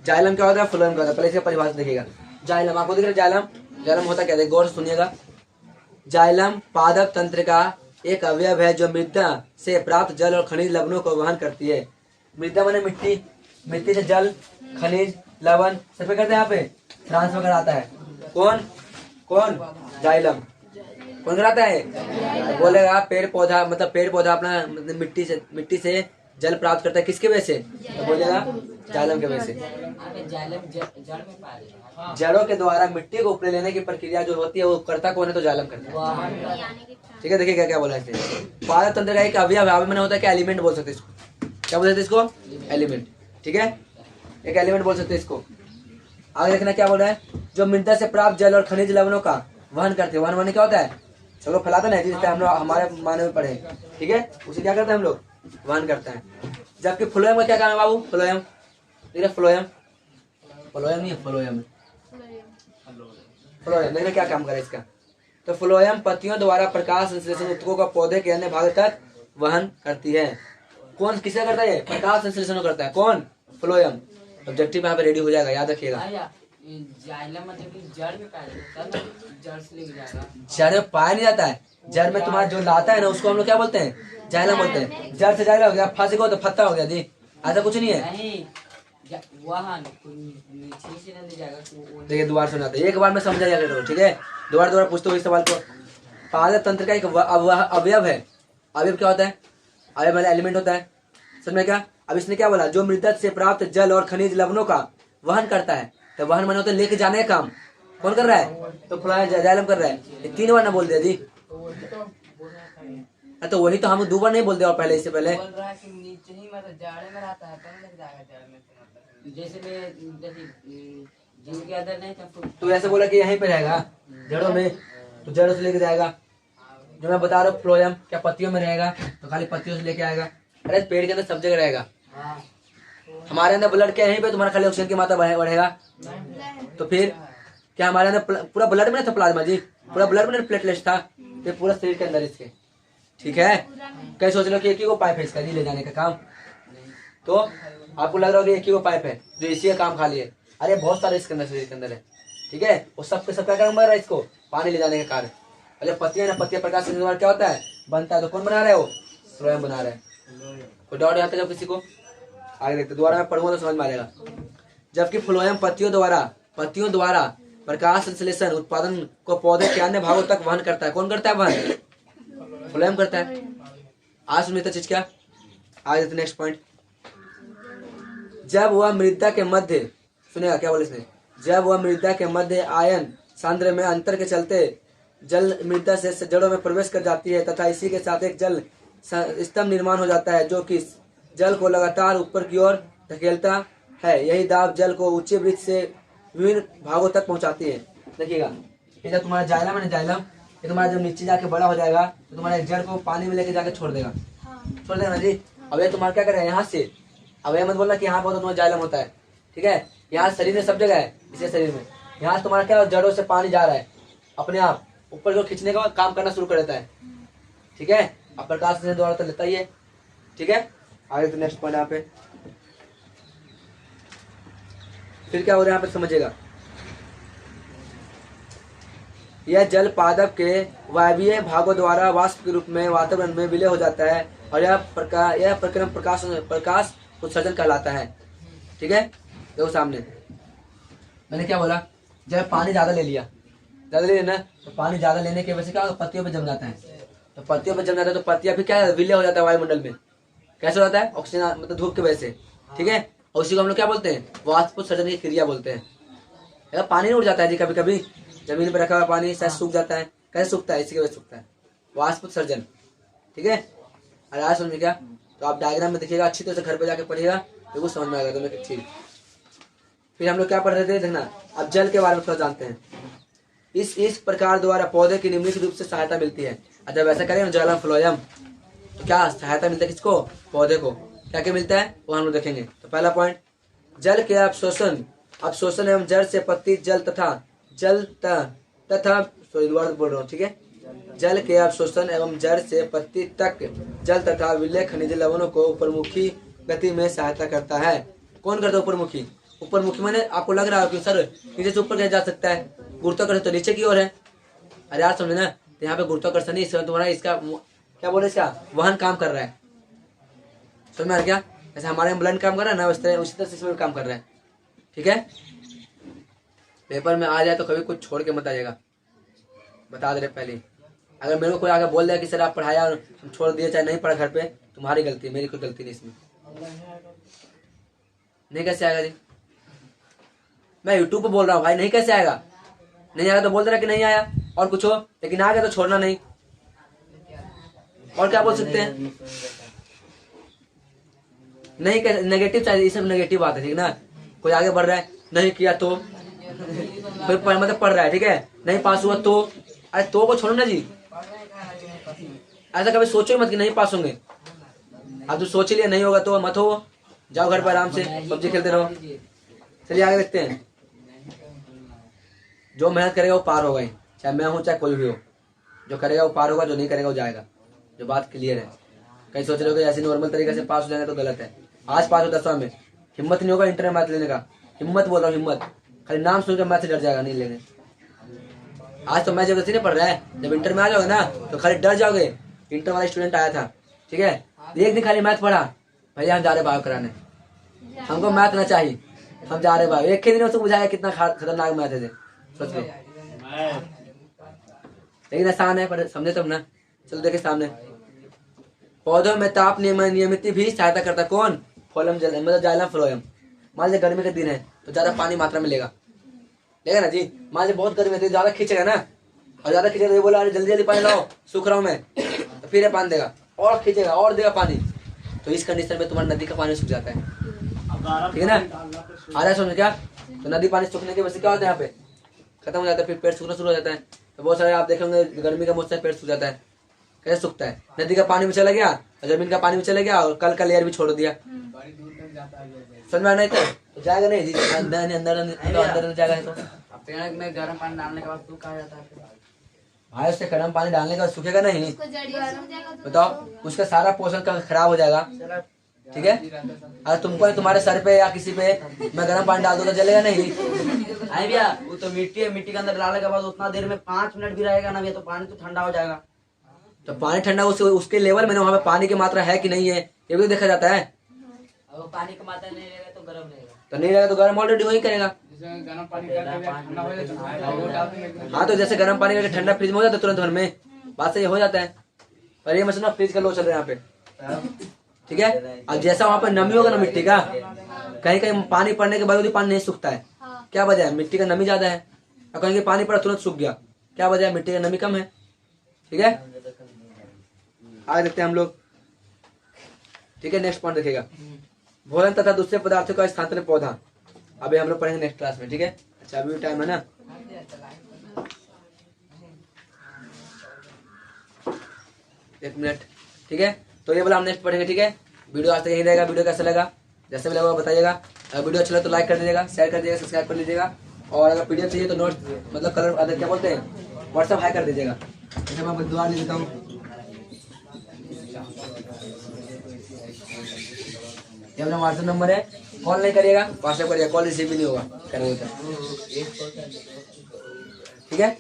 जाइलम क्या होता है, फ्लोएम क्या होता है, पहले इसका परिभाषा देखिएगा। जाइलम आपको दिख रहा है, जाइलम, जाइलम होता क्या है, गौर से सुनिएगा। जाइलम पादप तंत्र का एक अवयव है जो मृदा से प्राप्त जल और खनिज लवणों को वहन करती है। मृदा माने मिट्टी, मिट्टी से जल, खनिज, लवण सब पे करते हैं, यहाँ पे ट्रांसफर कराता है। कौन कौन, जाइलम। कौन कराता है, बोलेगा पेड़ पौधा, मतलब पेड़ पौधा अपना मतलब मिट्टी से जल प्राप्त करता है, किसके वजह से, तो बोलेगा जाइलम के वजह से। जड़ों के द्वारा मिट्टी को ऊपर लेने की प्रक्रिया जो होती है वो करता कौन है, तो जाइलम करता है। ठीक है, देखिए क्या क्या बोला है। पादप तंत्र का एक अवयव मैंने होता है, क्या एलिमेंट बोल सकते हैं इसको, क्या बोल सकते हैं इसको, एलिमेंट। ठीक है, एक एलिमेंट बोल सकते हैं इसको। आगे देखना क्या बोल रहा है, जो मृदा से प्राप्त जल और खनिज लवणों का वहन करते हैं। वहन माने क्या होता है, सब लोग फैलाते ना, जिससे हम लोग हमारे माने में पढ़े। ठीक है, उसे क्या करते हैं हम लोग, वहन करते हैं। जबकि फ्लोएम का क्या काम है बाबू, फ्लोएम, ठीक है, फ्लोएम, फ्लोएम नहीं है, फ्लोएम, फ्लोएम देखना क्या काम करे इसका। तो फ्लोएम पत्तियों द्वारा प्रकाश संश्लेषण ऊतकों का पौधे के अन्य भाग तक वहन करती है। कौन किसे करता है, प्रकाश संश्लेषण करता है, कौन, फ्लोएम। ऑब्जेक्टिव यहाँ पे रेडी हो जाएगा, याद रखिएगा। जड़ में पाया नहीं जाता है, जड़ में तुम्हारा जो लाता है ना उसको हम लोग क्या बोलते हैं, जाइलम बोलते हैं। जड़ से जाइलम हो गया, फांसी को तो फत्ता हो गया जी, ऐसा कुछ नहीं है। देखिए दोबारा सुनाते हैं, एक बार में समझा जाएगा। ठीक है, दोबारा पूछते हो इस सवाल को। पादप तंत्र का एक अवयव है। अवयव क्या होता है, अवयव वाला एलिमेंट होता है, समझ क्या। अब इसने क्या बोला, जो मृदा से प्राप्त जल और खनिज लवणों का वहन करता है। तो वहन माने होता है लेके जाने का काम, कौन कर रहा है, तो जाइलम कर रहा है। ये 3 बार ना बोल दिया जी, तो वही तो हम 2 बार नहीं बोल दिया, और पहले इससे पहले बोल रहा है कि नीचे ही मतलब जाड़े में रहता है, तब लग जाएगा जड़ में, जैसे जिनके अंदर नहीं था। तो ऐसे बोला कि यहीं पे रहेगा जड़ों में, तो जड़ों से लेके जाएगा। जो मैं बता रहा हूँ फ्लोएम क्या पत्तियों में रहेगा, तो खाली पत्तियों से लेके आएगा। अरे पेड़ के अंदर सब जगह रहेगा। हमारे अंदर ब्लड क्या यहीं पे तुम्हारा खाली ऑक्सीजन की मात्रा बढ़ेगा, तो फिर क्या हमारे अंदर पूरा ब्लड में था, प्लाज्मा जी, पूरा ब्लड में प्लेटलेट्स था, ये पूरा शरीर के अंदर इसके। ठीक है, कहीं सोच लो कि एक ही वो पाइप है इसका जी ले जाने का काम, तो आपको लग रहा होगा एक ही वो पाइप है जो इसी का काम खाली है। अरे बहुत सारे इसके अंदर शरीर के अंदर है। ठीक है, वो सबका काम बन रहा है, इसको पानी ले जाने का कार्य। अरे पत्तियां ना, पत्तियां प्रकाश संश्लेषण द्वारा क्या होता है, बनता है, तो कौन बना रहा है, वो फ्लोएम बना रहा है। कोई डाउट यहाँ तक किसी को, आगे देखते दोबारा मैं पढ़ूंगा तो समझ में आ जाएगा। जबकि फ्लोएम पत्तियों द्वारा प्रकाश संश्लेषण उत्पादन को पौधे के अन्य भागों तक वहन करता है। कौन करता है वहन, फ्लोएम करता है। आज सुनिए चीज क्या, आज नेक्स्ट पॉइंट। जब वह मृदा के मध्य सुनेगा क्या बोले इसमें, जब वह मृदा के मध्य आयन सांद्र में अंतर के चलते जल मृदा से जड़ों में प्रवेश कर जाती है तथा इसी के साथ एक जल स्तंभ निर्माण हो जाता है जो कि जल को लगातार ऊपर की ओर धकेलता है। यही दाब जल को ऊंचे वृत्त से विभिन्न भागों तक पहुंचाती है। देखिएगा, ये जब तुम्हारा जाइलम है ना, जाइलम ये तुम्हारा जब नीचे जाके बड़ा हो जाएगा तो तुम्हारे जल को पानी में लेके जाके छोड़ देगा, छोड़ देगा ना जी। अब ये तुम्हारा क्या करेगा यहाँ से, अब ये मत बोलना कि यहाँ पर तुम्हारा जाइलम होता है, ठीक है, यहाँ शरीर में सब जगह है, इसे शरीर में यहाँ से तुम्हारा क्या जड़ों से पानी जा रहा है अपने आप ऊपर को खींचने का काम करना शुरू कर देता है, ठीक है। अब प्रकाश से द्वारा तो लेता ही है, ठीक है। आगे तो नेक्स्ट पॉइंट यहाँ पे फिर क्या हो रहा है यहाँ पे समझिएगा, यह जल पादप के वायवीय भागों द्वारा वाष्प के रूप में वातावरण में विलय हो जाता है और यह प्रक्रम प्रकाश उत्सर्जन कहलाता है, ठीक है। देखो सामने मैंने क्या बोला, जब पानी ज्यादा ले लिया, ज्यादा ले लेना तो पानी ज्यादा लेने की वजह से क्या होगा, पत्तियों पे जम जाता है, तो पत्तियों पे जम जाता है तो पत्तियां फिर क्या विलय हो जाता है वायुमंडल में, कैसे हो जाता है, ऑक्सीजन मतलब धूप की वजह से, ठीक है। और उसी को हम लोग क्या बोलते हैं, वाष्पोत्सर्जन की क्रिया बोलते हैं। पानी नहीं उड़ जाता है जी, कभी कभी जमीन पर रखा हुआ पानी शायद सूख जाता है, कैसे सूखता है, इसी की वजह से सूखता है, वाष्पोत्सर्जन, ठीक है। और आज समझ क्या, तो आप डायग्राम में देखिएगा, अच्छी तरह से घर पे जाके पढ़िएगा तो समझ में आएगा तुम्हें चीज। फिर हम लोग क्या पढ़ रहे थे, देखना अब जल के बारे में थोड़ा जानते हैं। इस प्रकार द्वारा पौधे की निम्नलिखित रूप से सहायता मिलती है। जब ऐसा करें जलम फ्लोयम तो क्या सहायता मिलता है किसको, पौधे को, क्या क्या मिलता है वो हम लोग देखेंगे। तो पहला पॉइंट, जल के अवशोषण एवं जड़ से पत्ती जल तथा बोल रहा हूँ, ठीक है। जल के अवशोषण एवं जड़ से पत्ती तक जल तथा विलय खनिज लवणों को ऊपरमुखी गति में सहायता करता है। कौन करता है ऊपरमुखी, ऊपरमुखी मैंने आपको लग रहा है कि सर नीचे से ऊपर कैसे जा सकता है, गुरुत्वाकर्षण तो नीचे की ओर है। अरे यार समझे ना, तो यहाँ पे गुरुत्वाकर्षण नहीं, तुम्हारा इसका क्या बोले, इसका वहन काम कर रहा है, समझ में आ गया। जैसे हमारे ब्लड काम कर रहा है ना, उसी तरह से इसमें काम कर रहा है, ठीक है। पेपर में आ जाए तो कभी कुछ छोड़ के मत आइएगा, बता दे रहे पहले। अगर मेरे को कोई आगे बोल दिया कि सर आप पढ़ाया और हम छोड़ दिए चाहे नहीं पढ़ा घर पे, तुम्हारी गलती है, मेरी कोई गलती नहीं इसमें। नहीं कैसे आएगा जी, मैं यूट्यूब पे बोल रहा हूँ भाई, नहीं कैसे आएगा, नहीं आएगा तो बोल दे रहा कि नहीं आया और कुछ हो, लेकिन आ गया तो छोड़ना नहीं। और क्या बोल सकते हैं, नहीं कैसे नेगेटिव चाहिए, ये सब नेगेटिव बात है, ठीक ना। कोई आगे बढ़ रहा है, नहीं किया तो, कोई मतलब पढ़ रहा है, ठीक है, नहीं पास हुआ तो, अरे तो को छोड़ो ना जी। ऐसा कभी सोचो मत कि नहीं पास होंगे, अब तो सोच लिया नहीं होगा तो मत हो, जाओ घर पर आराम से पबजी खेलते रहो। चलिए आगे देखते हैं। जो मेहनत करेगा वो पार होगा ही, चाहे मैं हूँ चाहे कोई भी हो, जो करेगा वो पार होगा, जो नहीं करेगा वो जाएगा, जो बात क्लियर है। कहीं सोच रहे हो कि ऐसे नॉर्मल तरीके से पास हो जाएंगे तो गलत है। आज पास हो 10वां में, हिम्मत नहीं होगा इंटर में मैथ लेने का, हिम्मत बोल रहा हूँ, हिम्मत, खाली नाम सुनकर मैथ से डर जाएगा, नहीं लेने। आज तो मैं जबरदस्ती नहीं पढ़ रहा है, जब इंटर में आ जाओगे ना तो खाली डर जाओगे। इंटर वाला स्टूडेंट आया था, ठीक है, एक दिन खाली मैथ पढ़ा, भैया हम जा रहे बायो कराने, हमको मैथ ना चाहिए, हम जा रहे बायो। एक ही दिन उसको बुझाया कितना खतरनाक मैथ है, सोच लो। लेकिन आसान है, पर समझे तब ना। चलो देखे सामने, पौधों में ताप नियमित भी सहायता करता कौन, फोलम जल मतलब जाइलम फ्लोएम। मान लीजिए गर्मी के दिन है तो ज्यादा पानी मात्रा में लेगा ना जी। मान लीजिए बहुत गर्मी है तो ज्यादा खींचेगा ना, और ज्यादा खींचेगा तो बोला अरे जल्दी जल्दी पानी लाओ, सूख रहा हूँ मैं, तो फिर पानी देगा और खींचेगा और देगा पानी, तो इस कंडीशन में तुम्हारा नदी का पानी सूख जाता है, ठीक है ना। आ रहा है समझ क्या, तो नदी पानी सूखने की वजह से क्या होता है, यहाँ पे खत्म हो जाता है, फिर पेड़ सूखना शुरू हो जाता है। तो बहुत सारे आप देखेंगे गर्मी का मौसम पेड़ सूख जाता है, कैसे सूखता है, नदी का पानी भी चला गया और जमीन का पानी भी चला गया और कल का लेयर भी छोड़ दिया, समझ में आना तो जाएगा नहीं जी, अंदर जाएगा तो पेड़ में गर्म पानी डालने के बाद सूख आ जाता है भाई। उससे गर्म पानी डालने के बाद सूखेगा नहीं, उसको जड़ी बताओ, उसका सारा पोषण का खराब हो जाएगा, ठीक है। अगर तुमको तुम्हारे सर पे या किसी पे मैं गर्म पानी डाल दूँ तो जलेगा नहीं। अरे भैया वो तो मिट्टी है, मिट्टी के अंदर डालने के बाद उतना देर में 5 मिनट भी रहेगा ना भैया तो पानी तो ठंडा हो जाएगा। तो पानी ठंडा उसके लेवल में वहाँ पे पानी की मात्रा है कि नहीं है ये भी देखा जाता है। अगर पानी की मात्रा नहीं रहेगा तो गर्म रहेगा, तो नहीं रहेगा तो गर्म ऑलरेडी वही करेगा। गर्म पानी ठंडा हो जाता। हाँ तो जैसे गर्म पानी करके ठंडा फ्रिज में हो जाता है तुरंत भर में, बात सही हो जाता है। पर ये मसला फ्रिज का लो चल रहा है यहाँ पे, ठीक है। अब जैसा वहाँ पे नमी होगा ना मिट्टी का, कहीं कहीं पानी पड़ने के बाद भी पानी नहीं सूखता है, हाँ। क्या वजह है? मिट्टी का नमी ज्यादा है। और कहीं पानी पड़ा तुरंत सूख गया, क्या वजह है? मिट्टी का नमी कम है। ठीक है, आगे देखते हैं हम लोग। ठीक है, नेक्स्ट पॉइंट देखिएगा, भोजन तथा दूसरे पदार्थों का स्थानांतरण पौधा। अभी हम लोग पढ़ेंगे नेक्स्ट क्लास में। ठीक है, अच्छा अभी टाइम है ना, एक मिनट। ठीक है, तो ये वाला हम नेक्स्ट पढ़ेंगे। ठीक है, वीडियो आज तक यही रहेगा। वीडियो कैसा लगा, जैसे भी लगा बताइएगा। अगर वीडियो अच्छा लगा तो लाइक कर दीजिएगा, शेयर कर दीजिएगा, सब्सक्राइब कर लीजिएगा। और अगर पीडीएफ चाहिए तो नोट मतलब कलर अदर क्या बोलते हैं, व्हाट्सअप हाई कर दीजिएगा। जैसे मैं दुआ नहीं देता हूँ, ये अपना व्हाट्सएप नंबर है, कॉल नहीं करिएगा, व्हाट्सएप करिएगा, कॉल रिसीव भी नहीं होगा करेंगे तो। ठीक है।